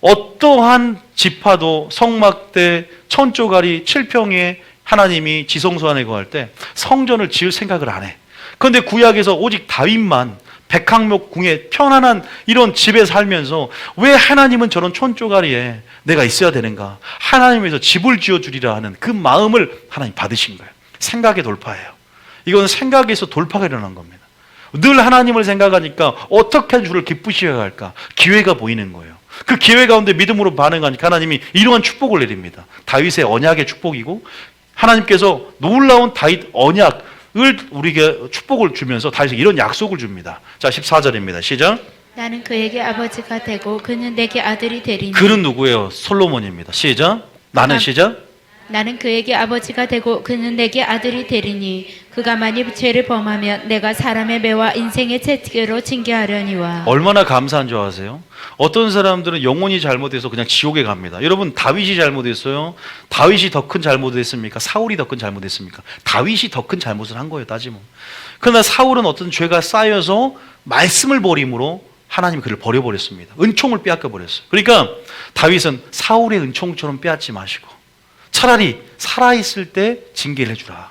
어떠한 지파도 성막대 천조가리 7평에 하나님이 지성소 안에 거할 때 성전을 지을 생각을 안 해. 그런데 구약에서 오직 다윗만 백항목 궁에 편안한 이런 집에 살면서 왜 하나님은 저런 천조가리에 내가 있어야 되는가? 하나님에서 집을 지어주리라 하는 그 마음을 하나님 받으신 거예요. 생각의 돌파예요. 이건 생각에서 돌파가 일어난 겁니다. 늘 하나님을 생각하니까 어떻게 주를 기쁘시게 할까? 기회가 보이는 거예요. 그 기회 가운데 믿음으로 반응하니까 하나님이 이러한 축복을 내립니다. 다윗의 언약의 축복이고, 하나님께서 놀라운 다윗 언약을 우리에게 축복을 주면서 다윗에게 이런 약속을 줍니다. 자, 14절입니다. 시작. 나는 그에게 아버지가 되고 그는 내게 아들이 되리니. 그는 누구예요? 솔로몬입니다. 시작. 나는 시작. 나는 그에게 아버지가 되고 그는 내게 아들이 되리니 그가 만일 죄를 범하면 내가 사람의 매와 인생의 채찍으로 징계하려니와. 얼마나 감사한 줄 아세요? 어떤 사람들은 영혼이 잘못해서 그냥 지옥에 갑니다. 여러분, 다윗이 잘못했어요? 다윗이 더 큰 잘못을 했습니까? 사울이 더 큰 잘못했습니까? 다윗이 더 큰 잘못을 한 거예요, 따지면. 그러나 사울은 어떤 죄가 쌓여서 말씀을 버림으로 하나님이 그를 버려버렸습니다. 은총을 빼앗겨 버렸어요. 그러니까 다윗은 사울의 은총처럼 빼앗지 마시고 차라리 살아있을 때 징계를 해주라.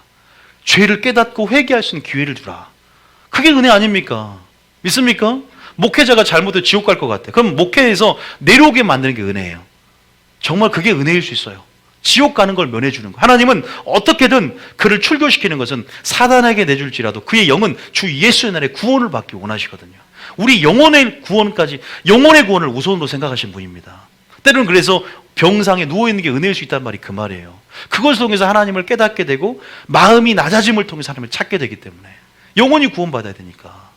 죄를 깨닫고 회개할 수 있는 기회를 주라. 그게 은혜 아닙니까? 믿습니까? 목회자가 잘못해 지옥 갈 것 같아. 그럼 목회에서 내려오게 만드는 게 은혜예요. 정말 그게 은혜일 수 있어요. 지옥 가는 걸 면해주는 거. 하나님은 어떻게든 그를 출교시키는 것은 사단에게 내줄지라도 그의 영은 주 예수의 날에 구원을 받기 원하시거든요. 우리 영혼의 구원까지, 영혼의 구원을 우선으로 생각하신 분입니다. 때로는 그래서 병상에 누워있는 게 은혜일 수 있단 말이 그 말이에요. 그것을 통해서 하나님을 깨닫게 되고 마음이 낮아짐을 통해서 하나님을 찾게 되기 때문에 영혼이 구원받아야 되니까.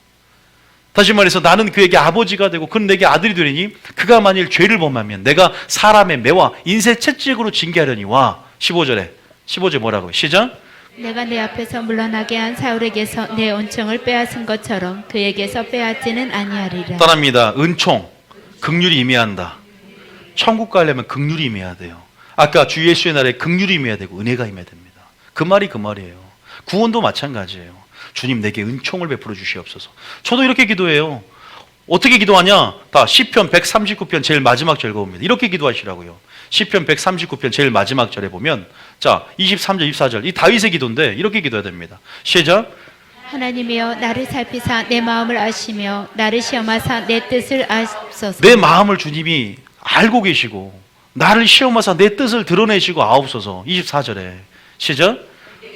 다시 말해서 나는 그에게 아버지가 되고 그는 내게 아들이 되리니 그가 만일 죄를 범하면 내가 사람의 매와 인생 채찍으로 징계하려니와. 15절 뭐라고요? 시작. 내가 내 앞에서 물러나게 한 사울에게서 내 은총을 빼앗은 것처럼 그에게서 빼앗지는 아니하리라. 떠납니다. 은총, 긍휼이 임해한다. 천국 가려면 긍휼이 임해야 돼요. 아까 주 예수의 날에 긍휼이 임해야 되고 은혜가 임해야 됩니다. 그 말이 그 말이에요. 구원도 마찬가지예요. 주님 내게 은총을 베풀어 주시옵소서. 저도 이렇게 기도해요. 어떻게 기도하냐? 다 시편 139편 제일 마지막 절 읽어봅니다. 이렇게 기도하시라고요. 시편 139편 제일 마지막 절에 보면, 자 23절 24절 이 다윗의 기도인데 이렇게 기도해야 됩니다. 시작. 하나님이여 나를 살피사 내 마음을 아시며 나를 시험하사 내 뜻을 아옵소서. 내 마음을 주님이 알고 계시고 나를 시험하사 내 뜻을 드러내시고 아옵소서. 24절에 시작.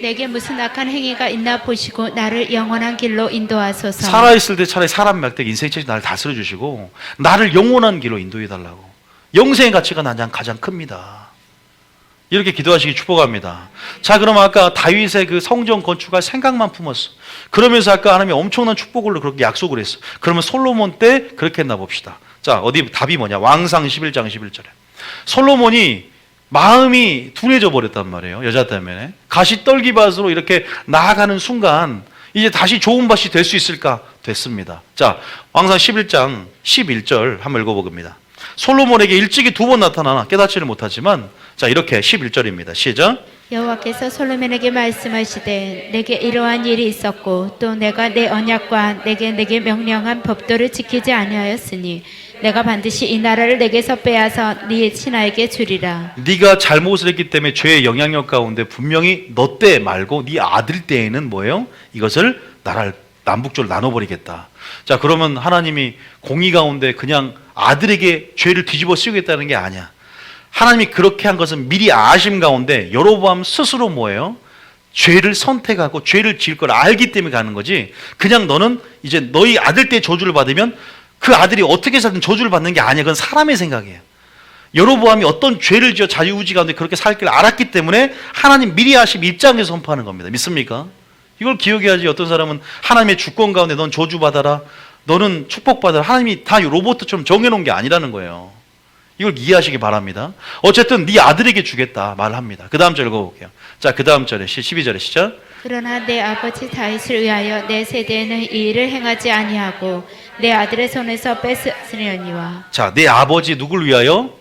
내게 무슨 악한 행위가 있나 보시고 나를 영원한 길로 인도하소서. 살아있을 때 차라리 사람 막대 인생 책임 나를 다스려 주시고 나를 영원한 길로 인도해 달라고. 영생의 가치가 가장 큽니다. 이렇게 기도하시기 축복합니다. 자, 그럼 아까 다윗의 그 성전 건축할 생각만 품었어. 그러면서 아까 하나님이 엄청난 축복을 그렇게 약속을 했어. 그러면 솔로몬 때 그렇게 했나 봅시다. 자, 어디 답이 뭐냐? 왕상 11장 11절에 솔로몬이 마음이 둔해져 버렸단 말이에요. 여자 때문에. 가시 떨기밭으로 이렇게 나아가는 순간 이제 다시 좋은 밭이 될 수 있을까? 됐습니다. 자, 왕상 11장 11절 한번 읽어보겠습니다. 솔로몬에게 일찍이 2번 나타나나 깨닫지를 못하지만 자, 이렇게 11절입니다. 시작. 여호와께서 솔로몬에게 말씀하시되 내게 이러한 일이 있었고 또 내가 내 언약과 내게 명령한 법도를 지키지 아니하였으니 내가 반드시 이 나라를 내게서 빼앗아 네 신하에게 주리라. 네가 잘못을 했기 때문에 죄의 영향력 가운데 분명히 너 때 말고 네 아들 때에는 뭐예요? 이것을 나라를 남북적으로 나눠버리겠다. 자, 그러면 하나님이 공의 가운데 그냥 아들에게 죄를 뒤집어 씌우겠다는 게 아니야. 하나님이 그렇게 한 것은 미리 아심 가운데 여로보암 스스로 뭐예요? 죄를 선택하고 죄를 지을 걸 알기 때문에 가는 거지. 그냥 너는 이제 너희 아들 때 저주를 받으면 그 아들이 어떻게 살든 저주를 받는 게 아니야. 그건 사람의 생각이에요. 여로보암이 어떤 죄를 지어 자유의지 가운데 그렇게 살 길 알았기 때문에 하나님 미리 아심 입장에서 선포하는 겁니다. 믿습니까? 이걸 기억해야지. 어떤 사람은 하나님의 주권 가운데 넌 저주받아라, 너는 축복받아라, 하나님이 다 로봇처럼 정해놓은 게 아니라는 거예요. 이걸 이해하시기 바랍니다. 어쨌든 네 아들에게 주겠다 말을 합니다. 그 다음 절 읽어볼게요. 자, 그 다음 절에 12절에 시작. 그러나 내 아버지 다윗을 위하여 내 세대에는 이 일을 행하지 아니하고 내 아들의 손에서 뺏으려니와. 자, 내 아버지 누굴 위하여?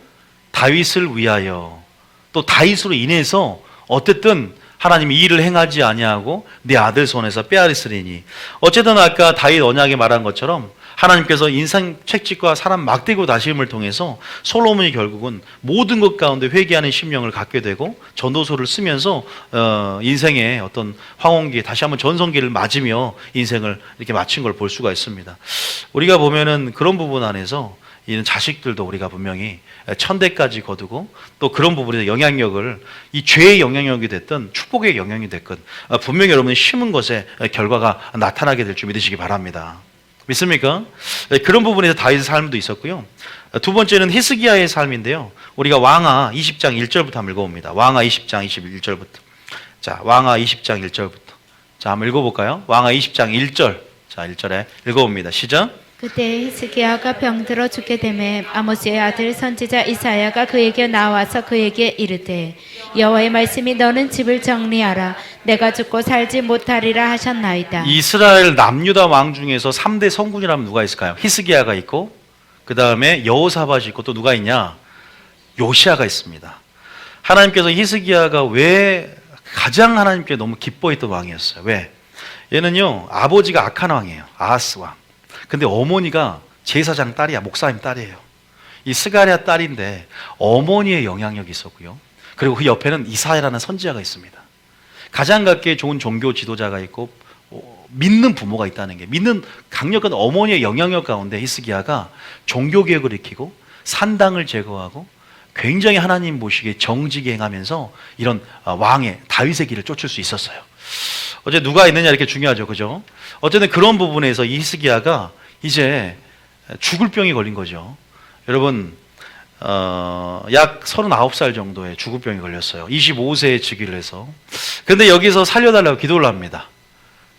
다윗을 위하여. 또 다윗으로 인해서 어쨌든 하나님이 이 일을 행하지 아니하고 내 아들 손에서 빼앗으리니. 어쨌든 아까 다윗 언약에 말한 것처럼 하나님께서 인상 책찍과 사람 막대고 다심을 통해서 솔로몬이 결국은 모든 것 가운데 회개하는 심령을 갖게 되고 전도서를 쓰면서 인생의 어떤 황혼기에 다시 한번 전성기를 맞으며 인생을 이렇게 마친 걸 볼 수가 있습니다. 우리가 보면은 그런 부분 안에서 이런 자식들도 우리가 분명히 천대까지 거두고 또 그런 부분에서 영향력을 이 죄의 영향력이 됐든 축복의 영향이 됐든 분명히 여러분이 심은 것에 결과가 나타나게 될 줄 믿으시기 바랍니다. 믿습니까? 그런 부분에서 다윗의 삶도 있었고요. 두 번째는 히스기야의 삶인데요. 우리가 왕하 20장 1절부터 한번 읽어봅니다. 왕하 20장 21절부터. 자, 왕하 20장 1절부터. 자, 한번 읽어볼까요? 왕하 20장 1절. 자, 1절에 읽어봅니다. 시작. 그때 히스기야가 병들어 죽게 되매 아모스의 아들 선지자 이사야가 그에게 나와서 그에게 이르되 여호와의 말씀이 너는 집을 정리하라 내가 죽고 살지 못하리라 하셨나이다. 이스라엘 남유다 왕 중에서 3대 성군이라면 누가 있을까요? 히스기야가 있고 그 다음에 여호사밧이 있고 또 누가 있냐? 요시야가 있습니다. 하나님께서 히스기야가 왜 가장 하나님께 너무 기뻐했던 왕이었어요. 왜? 얘는요 아버지가 악한 왕이에요. 아하스 왕. 근데 어머니가 제사장 딸이야. 목사님 딸이에요. 이 스가랴 딸인데 어머니의 영향력이 있었고요. 그리고 그 옆에는 이사야라는 선지자가 있습니다. 가장 가까이 좋은 종교 지도자가 있고 믿는 부모가 있다는 게, 믿는 강력한 어머니의 영향력 가운데 히스기야가 종교개혁을 일으키고 산당을 제거하고 굉장히 하나님 보시기에 정직히 행하면서 이런 왕의 다윗의 길을 쫓을 수 있었어요. 어제 누가 있느냐 이렇게 중요하죠. 그죠? 어쨌든 그런 부분에서 이 히스기야가 이제 죽을 병이 걸린 거죠. 여러분 약 39살 정도의 죽을 병이 걸렸어요. 25세에 즉위를 해서. 근데 여기서 살려달라고 기도를 합니다.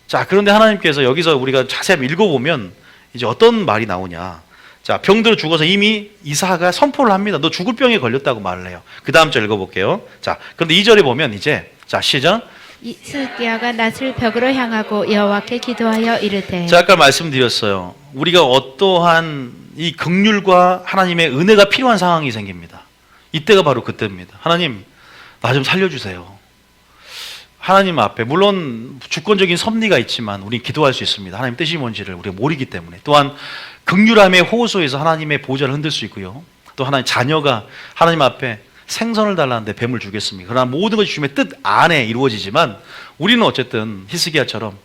자, 그런데 하나님께서 여기서 우리가 자세히 읽어보면 이제 어떤 말이 나오냐. 자, 병들어 죽어서 이미 이사가 선포를 합니다. 너 죽을 병에 걸렸다고 말을 해요. 그 다음 절 읽어볼게요. 자, 그런데 2절에 보면 이제 자, 시작. 히스기야가 낯을 벽으로 향하고 여호와께 기도하여 이르되. 자, 아까 말씀드렸어요. 우리가 어떠한 이 긍휼과 하나님의 은혜가 필요한 상황이 생깁니다. 이때가 바로 그때입니다. 하나님, 나 좀 살려주세요. 하나님 앞에 물론 주권적인 섭리가 있지만 우리 기도할 수 있습니다. 하나님 뜻이 뭔지를 우리가 모르기 때문에. 또한 긍휼함의 호소에서 하나님의 보좌를 흔들 수 있고요. 또 하나님 자녀가 하나님 앞에 생선을 달라는데 뱀을 주겠습니까? 그러나 모든 것이 주님의 뜻 안에 이루어지지만 우리는 어쨌든 히스기야처럼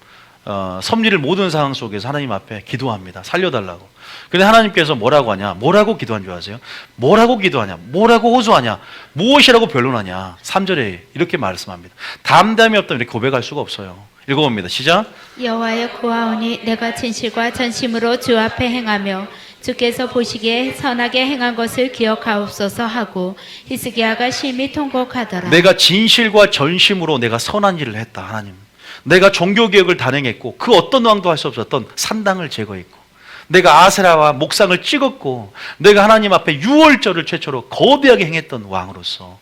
섭리를 모든 상황 속에서 하나님 앞에 기도합니다. 살려달라고. 근데 하나님께서 뭐라고 하냐? 뭐라고 기도한 줄 아세요? 뭐라고 기도하냐? 뭐라고 호소하냐? 무엇이라고 변론하냐? 3절에 이렇게 말씀합니다. 담담이 없다면 이렇게 고백할 수가 없어요. 읽어봅니다. 시작. 여호와여 구하오니 내가 진실과 전심으로 주 앞에 행하며 주께서 보시기에 선하게 행한 것을 기억하옵소서 하고 히스기야가 심히 통곡하더라. 내가 진실과 전심으로 내가 선한 일을 했다. 하나님. 내가 종교개혁을 단행했고 그 어떤 왕도 할 수 없었던 산당을 제거했고 내가 아세라와 목상을 찍었고 내가 하나님 앞에 유월절을 최초로 거대하게 행했던 왕으로서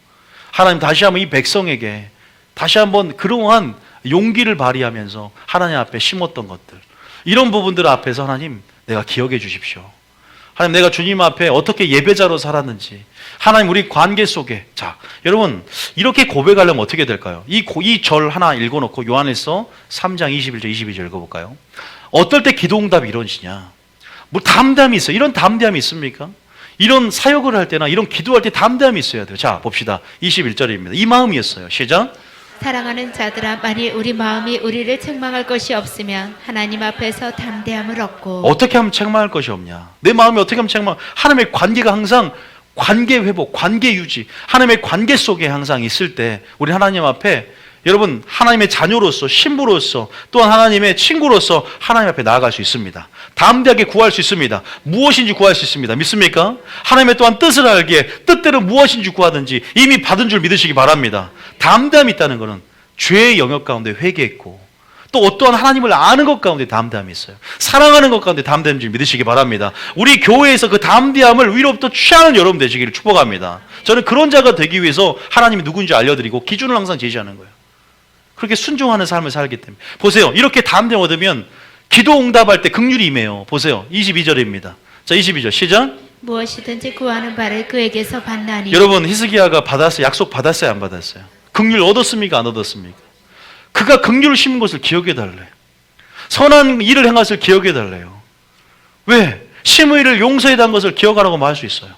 하나님 다시 한번 이 백성에게 다시 한번 그러한 용기를 발휘하면서 하나님 앞에 심었던 것들 이런 부분들 앞에서 하나님 내가 기억해 주십시오. 하나님 내가 주님 앞에 어떻게 예배자로 살았는지 하나님 우리 관계 속에 자 여러분 이렇게 고백하려면 어떻게 될까요? 이 절 하나 읽어놓고 요한일서 3장 21절 22절 읽어볼까요? 어떨 때 기도응답이 이루어지냐? 뭐 담담이 있어요. 이런 담담이 있습니까? 이런 사역을 할 때나 이런 기도할 때 담담이 있어야 돼요. 자 봅시다. 21절입니다. 이 마음이었어요. 시작. 사랑하는 자들아 만일 우리 마음이 우리를 책망할 것이 없으면 하나님 앞에서 담대함을 얻고 어떻게 하면 책망할 것이 없냐? 내 마음이 어떻게 하면 책망? 하나님의 관계가 항상 관계 회복, 관계 유지, 하나님의 관계 속에 항상 있을 때 우리 하나님 앞에 여러분 하나님의 자녀로서 신부로서 또한 하나님의 친구로서 하나님 앞에 나아갈 수 있습니다. 담대하게 구할 수 있습니다. 무엇인지 구할 수 있습니다. 믿습니까? 하나님의 또한 뜻을 알기에 뜻대로 무엇인지 구하든지 이미 받은 줄 믿으시기 바랍니다. 담대함이 있다는 것은 죄의 영역 가운데 회개했고 또 어떠한 하나님을 아는 것 가운데 담대함이 있어요. 사랑하는 것 가운데 담대함인 줄 믿으시기 바랍니다. 우리 교회에서 그 담대함을 위로부터 취하는 여러분 되시기를 축복합니다. 저는 그런 자가 되기 위해서 하나님이 누군지 알려드리고 기준을 항상 제시하는 거예요. 그렇게 순종하는 삶을 살기 때문에 보세요. 이렇게 담대함 얻으면 기도 응답할 때 긍휼이 임해요. 보세요. 22절입니다. 자 22절 시작. 무엇이든지 구하는 바를 그에게서 받나니 여러분 히스기야가 받았어요? 약속 받았어요? 안 받았어요? 긍휼 얻었습니까? 안 얻었습니까? 그가 긍휼을 심은 것을 기억해 달래요. 선한 일을 행한 것을 기억해 달래요. 왜? 심의를 용서해 단 것을 기억하라고 말할 수 있어요.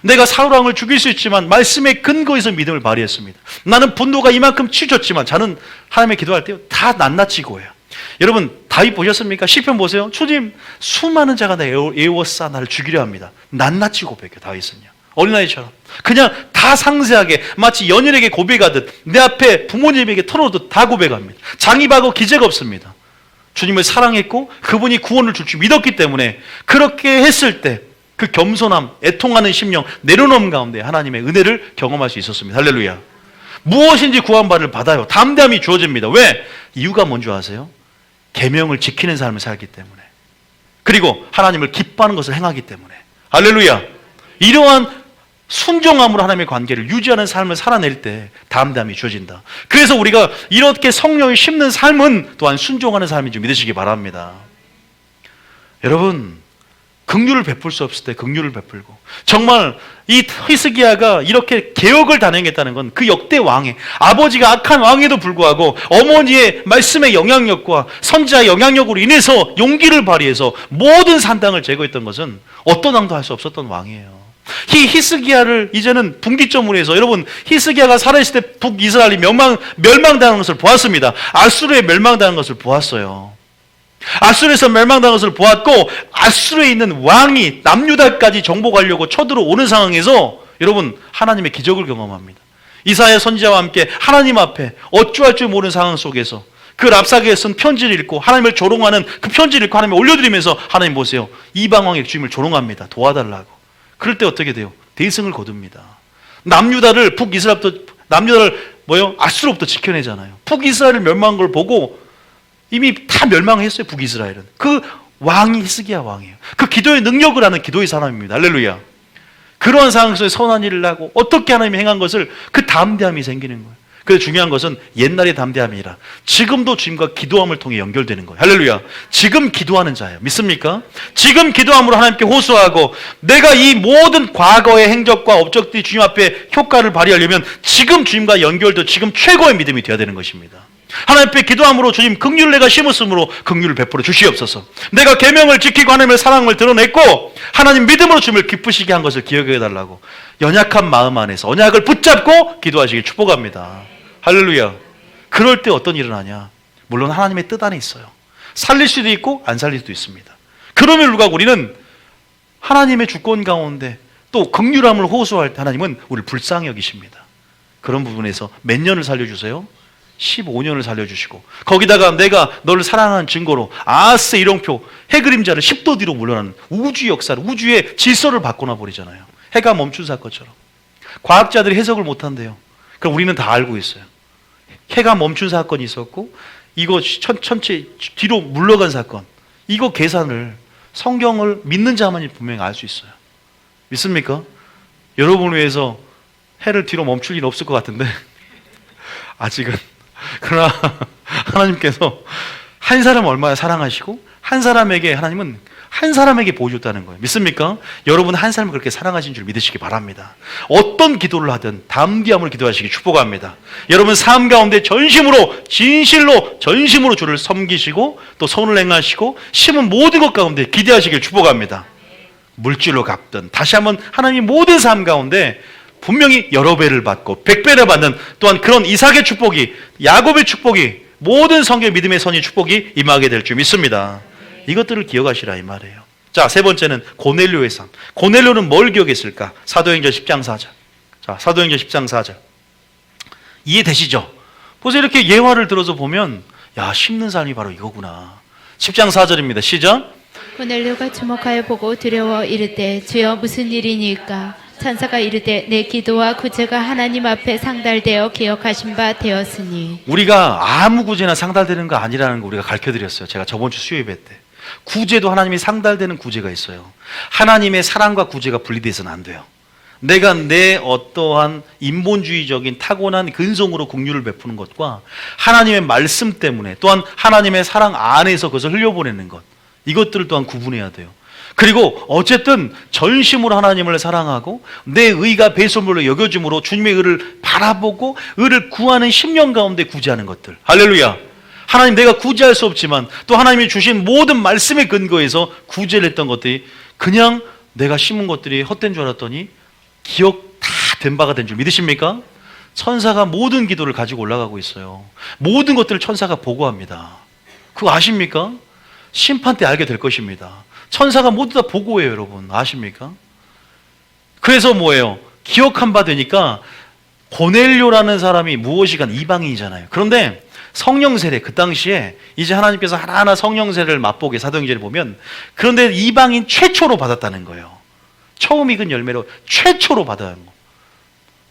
내가 사울왕을 죽일 수 있지만 말씀의 근거에서 믿음을 발휘했습니다. 나는 분노가 이만큼 치솟지만 저는 하나님의 기도할 때 다 낱낱이 고해요. 여러분 다윗 보셨습니까? 시편 보세요. 주님 수많은 자가 나 애워싸 나를 죽이려 합니다. 낱낱이 고백해요. 다윗은요. 어린아이처럼 그냥 다 상세하게 마치 연인에게 고백하듯 내 앞에 부모님에게 털어놓듯 다 고백합니다. 장입하고 기재가 없습니다. 주님을 사랑했고 그분이 구원을 줄 줄 믿었기 때문에 그렇게 했을 때 그 겸손함, 애통하는 심령, 내려놓음 가운데 하나님의 은혜를 경험할 수 있었습니다. 할렐루야. 무엇인지 구한 바를 받아요. 담대함이 주어집니다. 왜? 이유가 뭔지 아세요? 계명을 지키는 삶을 살기 때문에 그리고 하나님을 기뻐하는 것을 행하기 때문에 할렐루야. 이러한 순종함으로 하나님의 관계를 유지하는 삶을 살아낼 때 담대함이 주어진다. 그래서 우리가 이렇게 성령을 심는 삶은 또한 순종하는 삶인 줄 믿으시기 바랍니다. 여러분 긍휼을 베풀 수 없을 때 긍휼을 베풀고 정말 이 히스기야가 이렇게 개혁을 단행했다는 건 그 역대 왕의 아버지가 악한 왕에도 불구하고 어머니의 말씀의 영향력과 선지자의 영향력으로 인해서 용기를 발휘해서 모든 산당을 제거했던 것은 어떤 왕도 할 수 없었던 왕이에요. 이 히스기야를 이제는 분기점으로 해서 여러분 히스기야가 살아있을 때 북이스라엘이 멸망당하는 것을 보았습니다. 아수르에 멸망당하는 것을 보았어요. 아수르에서 멸망당한 것을 보았고 아수르에 있는 왕이 남유다까지 정복하려고 쳐들어오는 상황에서 여러분 하나님의 기적을 경험합니다. 이사야 선지자와 함께 하나님 앞에 어찌할 줄 모르는 상황 속에서 그 랍사게에 쓴 편지를 읽고 하나님을 조롱하는 그 편지를 읽고 하나님을 올려드리면서 하나님 보세요. 이방왕의 주님을 조롱합니다. 도와달라고. 그럴 때 어떻게 돼요? 대승을 거둡니다. 남유다를 아수르로부터 지켜내잖아요. 북이스라엘을 멸망한 걸 보고 이미 다 멸망했어요. 북이스라엘은. 그 왕이 히스기야 왕이에요. 그 기도의 능력을 하는 기도의 사람입니다. 할렐루야. 그러한 상황 속에 선한 일을 하고 어떻게 하나님이 행한 것을 그 담대함이 생기는 거예요. 그래서 중요한 것은 옛날의 담대함이 아니라 지금도 주님과 기도함을 통해 연결되는 거예요. 할렐루야. 지금 기도하는 자예요. 믿습니까? 지금 기도함으로 하나님께 호소하고 내가 이 모든 과거의 행적과 업적들이 주님 앞에 효과를 발휘하려면 지금 주님과 연결돼 지금 최고의 믿음이 되어야 되는 것입니다. 하나님 앞에 기도함으로 주님 긍휼을 내가 심었으므로 긍휼을 베풀어 주시옵소서. 내가 계명을 지키고 하나님의 사랑을 드러냈고 하나님 믿음으로 주님을 기쁘시게 한 것을 기억해 달라고 연약한 마음 안에서 언약을 붙잡고 기도하시길 축복합니다. 할렐루야. 그럴 때 어떤 일을 하냐? 물론 하나님의 뜻 안에 있어요. 살릴 수도 있고 안 살릴 수도 있습니다. 그럼에도 불구하고 우리는 하나님의 주권 가운데 또 긍휼함을 호소할 때 하나님은 우리를 불쌍히 여기십니다. 그런 부분에서 몇 년을 살려주세요? 15년을 살려주시고, 거기다가 내가 너를 사랑하는 증거로 아하스의 일용표 해그림자를 10도 뒤로 물러나는 우주 역사를, 우주의 질서를 바꿔놔 버리잖아요. 해가 멈춘 사건처럼. 과학자들이 해석을 못한대요. 그럼 우리는 다 알고 있어요. 해가 멈춘 사건이 있었고 이거 전체 뒤로 물러간 사건, 이거 계산을 성경을 믿는 자만이 분명히 알 수 있어요. 믿습니까? 여러분을 위해서 해를 뒤로 멈출 일 없을 것 같은데 아직은. 그러나 하나님께서 한 사람을 얼마나 사랑하시고 한 사람에게 하나님은 한 사람에게 보여줬다는 거예요. 믿습니까? 여러분 한 사람을 그렇게 사랑하신 줄 믿으시기 바랍니다. 어떤 기도를 하든 담대함으로 기도하시기 축복합니다. 여러분 삶 가운데 전심으로, 진실로, 전심으로 주를 섬기시고 또 선을 행하시고 심은 모든 것 가운데 기대하시길 축복합니다. 물질로 갚든 다시 한번 하나님이 모든 삶 가운데 분명히 여러 배를 받고 100배를 받는 또한 그런 이삭의 축복이, 야곱의 축복이, 모든 성경의 믿음의 선의 축복이 임하게 될 줄 믿습니다. 이것들을 기억하시라 이 말이에요. 자, 세 번째는 고넬료의 삶. 고넬료는 뭘 기억했을까? 사도행전 10장 4절. 자, 사도행전 10장 4절. 이해되시죠? 보세요. 이렇게 예화를 들어서 보면 야, 심는 삶이 바로 이거구나. 10장 4절입니다. 시작. 고넬료가 주목하여 보고 두려워 이르되 주여 무슨 일이니까? 천사가 이르되 내 기도와 구제가 하나님 앞에 상달되어 기억하신 바 되었으니. 우리가 아무 구제나 상달되는 거 아니라는 거 우리가 가르쳐드렸어요. 제가 저번 주 수요 예배 때. 구제도 하나님이 상달되는 구제가 있어요. 하나님의 사랑과 구제가 분리돼서는 안 돼요. 내가 내 어떠한 인본주의적인 타고난 근성으로 긍휼을 베푸는 것과 하나님의 말씀 때문에 또한 하나님의 사랑 안에서 그것을 흘려보내는 것, 이것들을 또한 구분해야 돼요. 그리고 어쨌든 전심으로 하나님을 사랑하고 내 의가 배설물로 여겨짐으로 주님의 의를 바라보고 의를 구하는 심령 가운데 구제하는 것들. 할렐루야. 하나님, 내가 구제할 수 없지만 또 하나님이 주신 모든 말씀의 근거에서 구제를 했던 것들이 그냥 내가 심은 것들이 헛된 줄 알았더니 기억 다 된 바가 된 줄 믿으십니까? 천사가 모든 기도를 가지고 올라가고 있어요. 모든 것들을 천사가 보고합니다. 그거 아십니까? 심판 때 알게 될 것입니다. 천사가 모두 다 보고해요, 여러분. 아십니까? 그래서 뭐예요? 기억한 바 되니까 고넬료라는 사람이 무엇이간 이방인이잖아요. 그런데 성령 세례, 그 당시에 이제 하나님께서 하나하나 성령 세례를 맛보게 사도행전을 보면, 그런데 이방인 최초로 받았다는 거예요. 처음 익은 열매로 최초로 받아야 하는 거.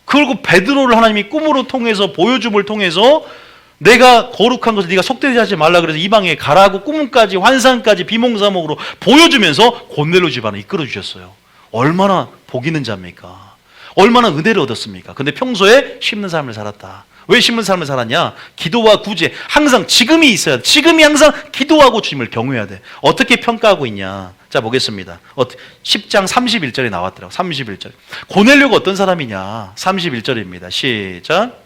그리고 베드로를 하나님이 꿈으로 통해서, 보여줌을 통해서 내가 거룩한 것을 네가 속되지 하지 말라 그래서 이방에 가라고 꿈까지 환상까지 비몽사몽으로 보여주면서 고넬료 집안을 이끌어 주셨어요. 얼마나 복 있는 자입니까? 얼마나 은혜를 얻었습니까? 근데 평소에 심는 삶을 살았다. 왜 심는 삶을 살았냐? 기도와 구제, 항상 지금이 있어야 돼. 지금이 항상 기도하고 주님을 경외해야 돼. 어떻게 평가하고 있냐? 자, 보겠습니다. 10장 31절에 나왔더라고. 31절. 고넬료가 어떤 사람이냐? 31절입니다. 시작.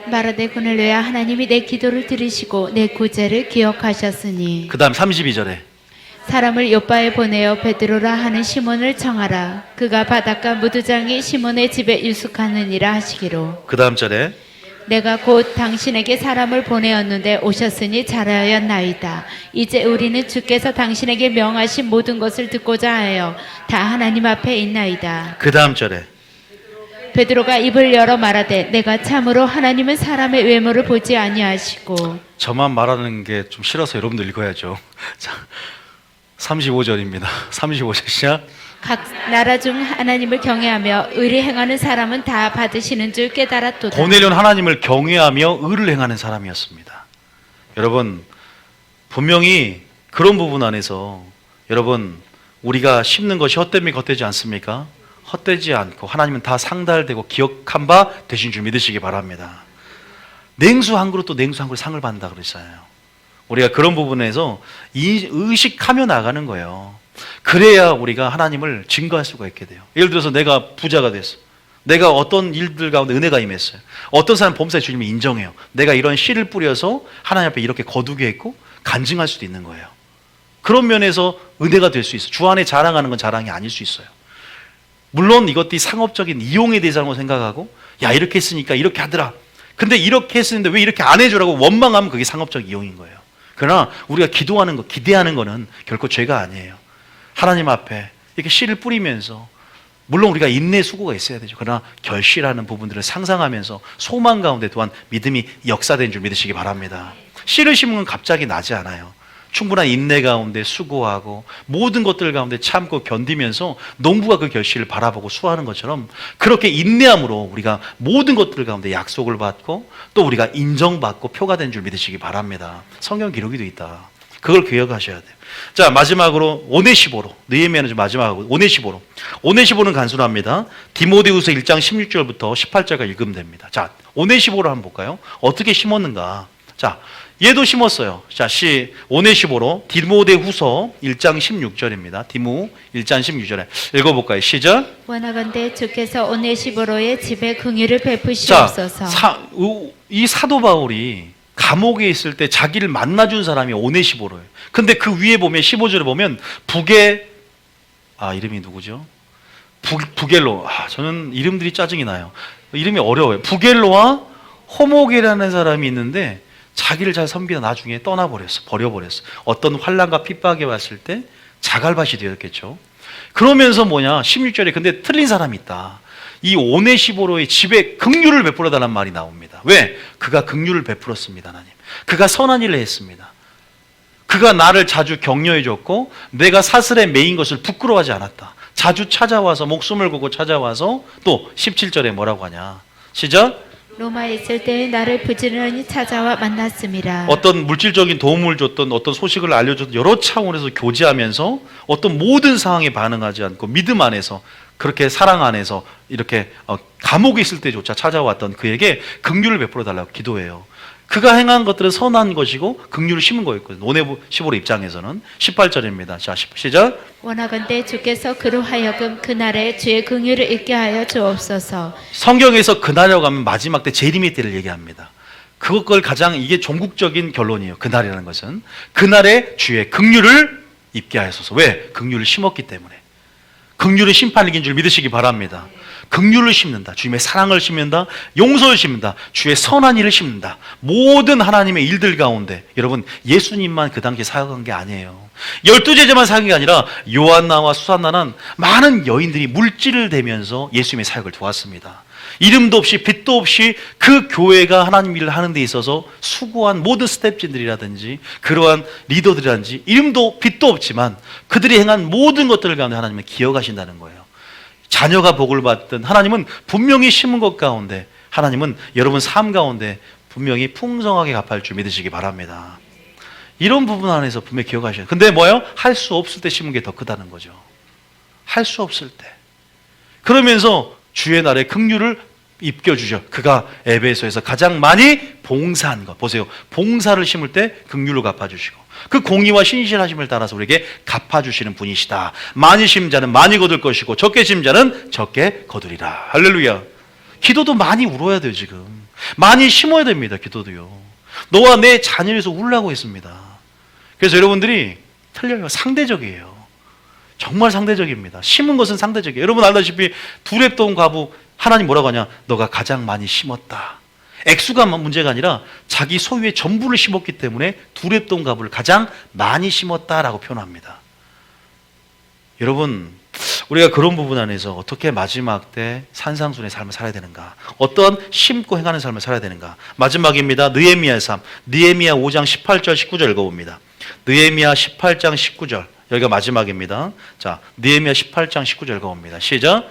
말하되 고넬료야, 하나님이 내 기도를 들으시고 내 구제를 기억하셨으니. 그 다음 32절에 사람을 요바에 보내어 베드로라 하는 시몬을 청하라. 그가 바닷가 무두장이 시몬의 집에 유숙하느니라 하시기로. 그 다음 절에 내가 곧 당신에게 사람을 보내었는데 오셨으니 잘하였나이다. 이제 우리는 주께서 당신에게 명하신 모든 것을 듣고자 하여 다 하나님 앞에 있나이다. 그 다음 절에 베드로가 입을 열어 말하되 내가 참으로 하나님은 사람의 외모를 보지 아니하시고. 저만 말하는 게 좀 싫어서 여러분들 읽어야죠. 자, 35절입니다. 35절 시작. 각 나라 중 하나님을 경외하며 의를 행하는 사람은 다 받으시는 줄 깨달았도다. 고넬료는 하나님을 경외하며 의를 행하는 사람이었습니다. 여러분, 분명히 그런 부분 안에서 여러분, 우리가 심는 것이 헛됨이 헛되지 않습니까? 헛되지 않고 하나님은 다 상달되고 기억한 바 되신 줄 믿으시기 바랍니다. 냉수 한 그릇 또 냉수 한 그릇 상을 받는다 그랬잖아요. 우리가 그런 부분에서 의식하며 나가는 거예요. 그래야 우리가 하나님을 증거할 수가 있게 돼요. 예를 들어서 내가 부자가 됐어. 내가 어떤 일들 가운데 은혜가 임했어요. 어떤 사람 범사에 주님이 인정해요. 내가 이런 씨를 뿌려서 하나님 앞에 이렇게 거두게 했고 간증할 수도 있는 거예요. 그런 면에서 은혜가 될 수 있어요. 주 안에 자랑하는 건 자랑이 아닐 수 있어요. 물론 이것들이 상업적인 이용에 대해서 생각하고 야, 이렇게 했으니까 이렇게 하더라. 근데 이렇게 했는데 왜 이렇게 안 해주라고 원망하면 그게 상업적 이용인 거예요. 그러나 우리가 기도하는 거, 기대하는 거는 결코 죄가 아니에요. 하나님 앞에 이렇게 씨를 뿌리면서, 물론 우리가 인내 수고가 있어야 되죠. 그러나 결실하는 부분들을 상상하면서 소망 가운데 또한 믿음이 역사된 줄 믿으시기 바랍니다. 씨를 심은 건 갑자기 나지 않아요. 충분한 인내 가운데 수고하고 모든 것들 가운데 참고 견디면서 농부가 그 결실을 바라보고 수확하는 것처럼, 그렇게 인내함으로 우리가 모든 것들 가운데 약속을 받고 또 우리가 인정받고 표가 된 줄 믿으시기 바랍니다. 성경 기록이 돼 있다. 그걸 기억하셔야 돼요. 자, 마지막으로 오네시보로, 느헤미야는 마지막으로 오네시보는 간순합니다. 디모데후서 1장 16절부터 18절까지 읽으면 됩니다. 자, 오네시보를 한번 볼까요? 어떻게 심었는가? 자, 얘도 심었어요. 자, 오네시보로 디모데후서 1장 16절입니다. 디모 1장 16절에 읽어볼까요? 시작. 원하건대 주께서 오네시보로의 집에 긍휼을 자, 베푸시옵소서. 이 사도 바울이 감옥에 있을 때 자기를 만나준 사람이 오네시보로예요. 근데 그 위에 보면 15절에 보면 이름이 누구죠? 부겔로. 저는 이름들이 짜증이 나요. 이름이 어려워요. 부겔로와 호모게라는 사람이 있는데 자기를 잘 섬기다 나중에 버려버렸어. 어떤 환난과 핍박에 왔을 때 자갈밭이 되었겠죠. 그러면서 16절에 근데 틀린 사람이 있다. 이 오네시보로의 집에 긍휼을 베풀어 달라는 말이 나옵니다. 왜? 그가 긍휼을 베풀었습니다. 하나님, 그가 선한 일을 했습니다. 그가 나를 자주 격려해 줬고 내가 사슬에 매인 것을 부끄러워하지 않았다. 자주 찾아와서, 목숨을 걸고 찾아와서, 또 17절에 뭐라고 하냐, 시작. 로마에 있을 때 나를 부지런히 찾아와 만났습니다. 어떤 물질적인 도움을 줬던, 어떤 소식을 알려줬던 여러 차원에서 교제하면서 어떤 모든 상황에 반응하지 않고 믿음 안에서, 그렇게 사랑 안에서 이렇게 감옥에 있을 때조차 찾아왔던 그에게 긍휼을 베풀어 달라고 기도해요. 그가 행한 것들은 선한 것이고 긍휼을 심은 거였거든요. 오네시보로 입장에서는. 18절입니다. 자, 시작. 원하건대 주께서 그로 하여금 그날에 주의 긍휼을 잊게 하여 주옵소서. 성경에서 그날이라고 하면 마지막 때 재림의 때를 얘기합니다. 그걸 가장, 이게 종국적인 결론이에요. 그날이라는 것은 그날에 주의 긍휼을 잊게 하소서. 왜? 긍휼을 심었기 때문에. 긍휼은 심판을 이긴 줄 믿으시기 바랍니다. 긍휼을 심는다. 주님의 사랑을 심는다. 용서를 심는다. 주의 선한 일을 심는다. 모든 하나님의 일들 가운데, 여러분, 예수님만 그 당시에 사역한 게 아니에요. 12제자만 사역한 게 아니라 요한나와 수산나는 많은 여인들이 물질을 대면서 예수님의 사역을 도왔습니다. 이름도 없이 빛도 없이 그 교회가 하나님 일을 하는 데 있어서 수고한 모든 스태프진들이라든지 그러한 리더들이라든지 이름도 빛도 없지만 그들이 행한 모든 것들을 가운데 하나님은 기억하신다는 거예요. 자녀가 복을 받든 하나님은 분명히 심은 것 가운데, 하나님은 여러분 삶 가운데 분명히 풍성하게 갚을 줄 믿으시기 바랍니다. 이런 부분 안에서 분명히 기억하셔야 돼요. 근데 뭐예요? 할 수 없을 때 심은 게 더 크다는 거죠. 할 수 없을 때. 그러면서 주의 날에 긍휼을 입겨주죠. 그가 에베소에서 가장 많이 봉사한 것. 보세요. 봉사를 심을 때 긍휼로 갚아주시고 그 공의와 신실하심을 따라서 우리에게 갚아주시는 분이시다. 많이 심은 자는 많이 거둘 것이고 적게 심은 자는 적게 거두리라. 할렐루야. 기도도 많이 울어야 돼요. 지금 많이 심어야 됩니다. 기도도요. 너와 내 자녀에서 울라고 했습니다. 그래서 여러분들이 틀려요. 상대적이에요. 정말 상대적입니다. 심은 것은 상대적이에요. 여러분 알다시피 두렙돈 과부, 하나님 뭐라고 하냐? 너가 가장 많이 심었다. 액수가 문제가 아니라 자기 소유의 전부를 심었기 때문에 두렙돈 과부를 가장 많이 심었다라고 표현합니다. 여러분, 우리가 그런 부분 안에서 어떻게 마지막 때 산상순의 삶을 살아야 되는가? 어떤 심고 행하는 삶을 살아야 되는가? 마지막입니다. 느헤미야의 삶. 느헤미야 5장 18절 19절 읽어봅니다. 느헤미야 18장 19절. 여기가 마지막입니다. 자, 느헤미야 18장 19절 읽어봅니다. 시작.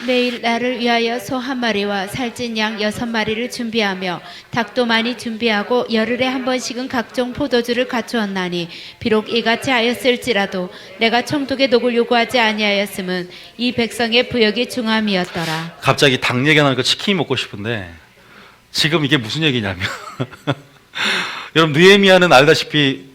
매일 나를 위하여 소 한 마리와 살찐 양 6마리를 준비하며 닭도 많이 준비하고 열흘에 한 번씩은 각종 포도주를 갖추었나니 비록 이같이 하였을지라도 내가 총독의 녹을 요구하지 아니하였음은 이 백성의 부역이 중함이었더라. 갑자기 닭 얘기 나니까 치킨이 먹고 싶은데 지금 이게 무슨 얘기냐면 여러분 느헤미야는 알다시피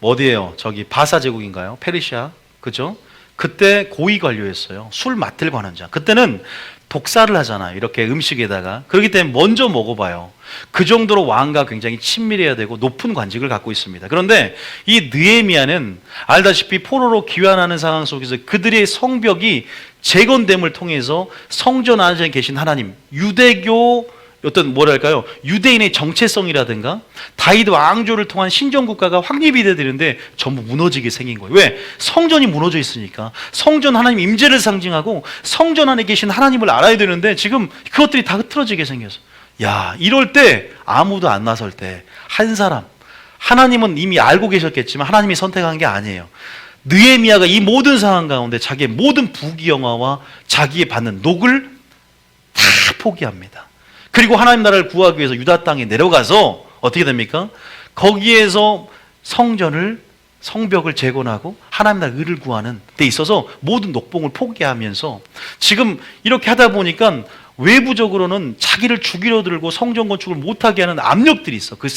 어디예요? 저기 바사 제국인가요? 페르시아, 그죠? 그때 고위 관료였어요. 술 맡을 관원장. 그때는 독사를 하잖아요. 이렇게 음식에다가. 그렇기 때문에 먼저 먹어봐요. 그 정도로 왕과 굉장히 친밀해야 되고 높은 관직을 갖고 있습니다. 그런데 이 느헤미야는 알다시피 포로로 귀환하는 상황 속에서 그들의 성벽이 재건됨을 통해서 성전 안에 계신 하나님, 유대교 어떤 뭐랄까요? 유대인의 정체성이라든가 다윗 왕조를 통한 신정 국가가 확립이 되는데 전부 무너지게 생긴 거예요. 왜? 성전이 무너져 있으니까. 성전 하나님 임재를 상징하고 성전 안에 계신 하나님을 알아야 되는데 지금 그것들이 다 흐트러지게 생겼어. 야, 이럴 때 아무도 안 나설 때 한 사람, 하나님은 이미 알고 계셨겠지만 하나님이 선택한 게 아니에요. 느헤미야가 이 모든 상황 가운데 자기의 모든 부귀영화와 자기의 받는 녹을 다 포기합니다. 그리고 하나님 나라를 구하기 위해서 유다 땅에 내려가서 어떻게 됩니까? 거기에서 성벽을 재건하고 하나님 나라 의를 구하는 데 있어서 모든 녹봉을 포기하면서 지금 이렇게 하다 보니까 외부적으로는 자기를 죽이려 들고 성전 건축을 못하게 하는 압력들이 있어. 그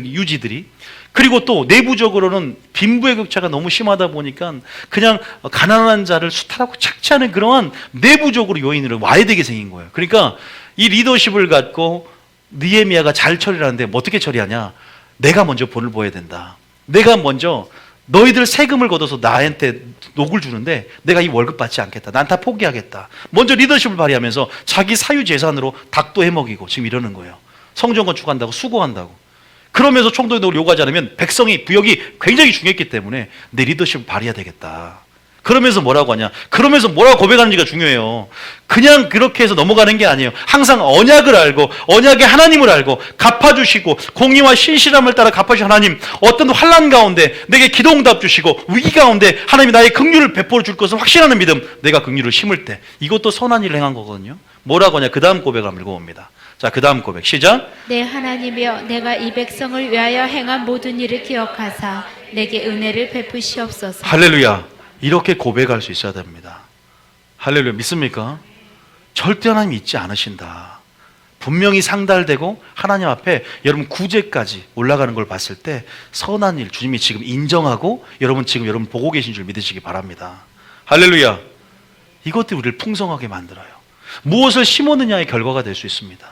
유지들이. 그리고 또 내부적으로는 빈부의 격차가 너무 심하다 보니까 그냥 가난한 자를 수탈하고 착취하는 그러한 내부적으로 요인으로 와야 되게 생긴 거예요. 그러니까 이 리더십을 갖고 느헤미야가 잘 처리를 하는데 뭐 어떻게 처리하냐? 내가 먼저 본을 보여야 된다. 내가 먼저 너희들 세금을 걷어서 나한테 녹을 주는데 내가 이 월급 받지 않겠다. 난 다 포기하겠다. 먼저 리더십을 발휘하면서 자기 사유 재산으로 닭도 해먹이고 지금 이러는 거예요. 성전 건축한다고 수고한다고. 그러면서 총독이 널 요구하지 않으면 백성의 부역이 굉장히 중요했기 때문에 내 리더십을 발휘해야 되겠다. 그러면서 뭐라고 하냐? 그러면서 뭐라고 고백하는지가 중요해요. 그냥 그렇게 해서 넘어가는 게 아니에요. 항상 언약을 알고 언약의 하나님을 알고 갚아주시고 공의와 신실함을 따라 갚아주신 하나님, 어떤 환난 가운데 내게 기도응답 주시고 위기 가운데 하나님이 나의 긍휼을 베풀어 줄 것을 확신하는 믿음, 내가 긍휼을 심을 때 이것도 선한 일을 행한 거거든요. 뭐라고 하냐? 그 다음 고백을 한번 읽어봅니다. 자, 그 다음 고백 시작. 내 하나님이여, 내가 이 백성을 위하여 행한 모든 일을 기억하사 내게 은혜를 베푸시옵소서. 할렐루야. 이렇게 고백할 수 있어야 됩니다. 할렐루야. 믿습니까? 절대 하나님 잊지 않으신다. 분명히 상달되고 하나님 앞에 여러분 구제까지 올라가는 걸 봤을 때 선한 일 주님이 지금 인정하고 여러분 지금 여러분 보고 계신 줄 믿으시기 바랍니다. 할렐루야. 이것들이 우리를 풍성하게 만들어요. 무엇을 심었느냐의 결과가 될 수 있습니다.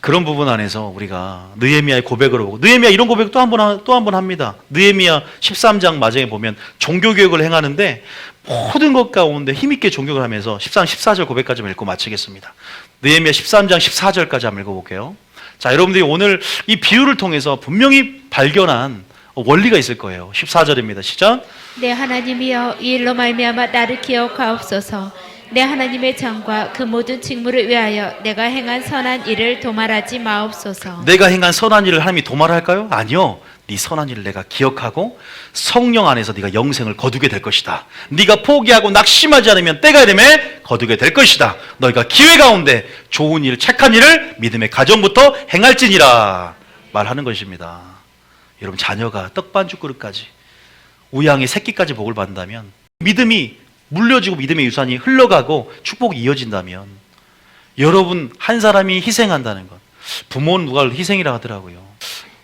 그런 부분 안에서 우리가 느헤미야의 고백을 보고, 느헤미야 이런 고백 또 한 번 합니다. 느헤미야 13장 마지막에 보면 종교개혁을 행하는데 모든 것 가운데 힘있게 종교를 하면서 13, 14절 고백까지 읽고 마치겠습니다. 느헤미야 13장 14절까지 한번 읽어볼게요. 자, 여러분들이 오늘 이 비유를 통해서 분명히 발견한 원리가 있을 거예요. 14절입니다. 시작. 내 하나님이여, 이 일로 말미암아 나를 기억하옵소서. 내 하나님의 정과 그 모든 직무를 위하여 내가 행한 선한 일을 도말하지 마옵소서. 내가 행한 선한 일을 하나님이 도말할까요? 아니요. 네 선한 일을 내가 기억하고 성령 안에서 네가 영생을 거두게 될 것이다. 네가 포기하고 낙심하지 않으면 때가 되면 거두게 될 것이다. 너희가 기회 가운데 좋은 일, 착한 일을 믿음의 가정부터 행할지니라 말하는 것입니다. 여러분, 자녀가 떡반죽 그릇까지 우양의 새끼까지 복을 받는다면, 믿음이 물려지고 믿음의 유산이 흘러가고 축복이 이어진다면, 여러분 한 사람이 희생한다는 것, 부모는 누가 희생이라 하더라고요.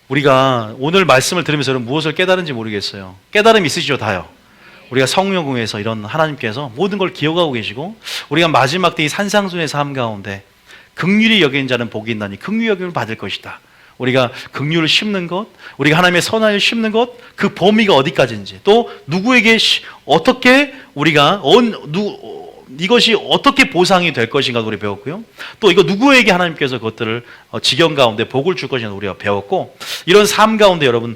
우리가 오늘 말씀을 들으면서 여러분 무엇을 깨달은지 모르겠어요. 깨달음 있으시죠? 다요. 우리가 성령궁에서 이런 하나님께서 모든 걸 기억하고 계시고, 우리가 마지막 때 이 산상순의 삶 가운데 긍휼히 여기는 자는 복이 있나니 긍휼히 여김을 받을 것이다. 우리가 긍휼을 심는 것, 우리가 하나님의 선한을 심는 것, 그 범위가 어디까지인지, 또 누구에게 어떻게 우리가 이것이 어떻게 보상이 될 것인가 우리 배웠고요. 또 이거 누구에게 하나님께서 그것들을 지경 가운데 복을 줄 것인가 우리가 배웠고, 이런 삶 가운데 여러분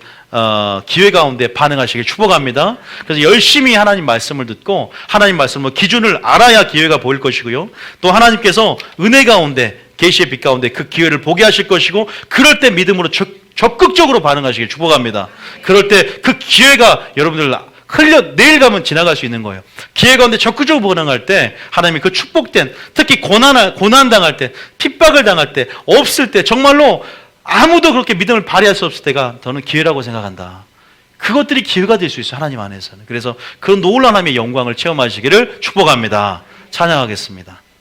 기회 가운데 반응하시길 축복합니다. 그래서 열심히 하나님 말씀을 듣고 하나님 말씀을 기준을 알아야 기회가 보일 것이고요. 또 하나님께서 은혜 가운데 계시의 빛 가운데 그 기회를 보게 하실 것이고, 그럴 때 믿음으로 적극적으로 반응하시길 축복합니다. 그럴 때 그 기회가 여러분들 내일 가면 지나갈 수 있는 거예요. 기회 가운데 적극적으로 반응할 때 하나님이 그 축복된, 특히 고난 당할 때, 핍박을 당할 때, 없을 때, 정말로 아무도 그렇게 믿음을 발휘할 수 없을 때가 저는 기회라고 생각한다. 그것들이 기회가 될 수 있어요, 하나님 안에서는. 그래서 그런 놀라운 하나님의 영광을 체험하시기를 축복합니다. 찬양하겠습니다.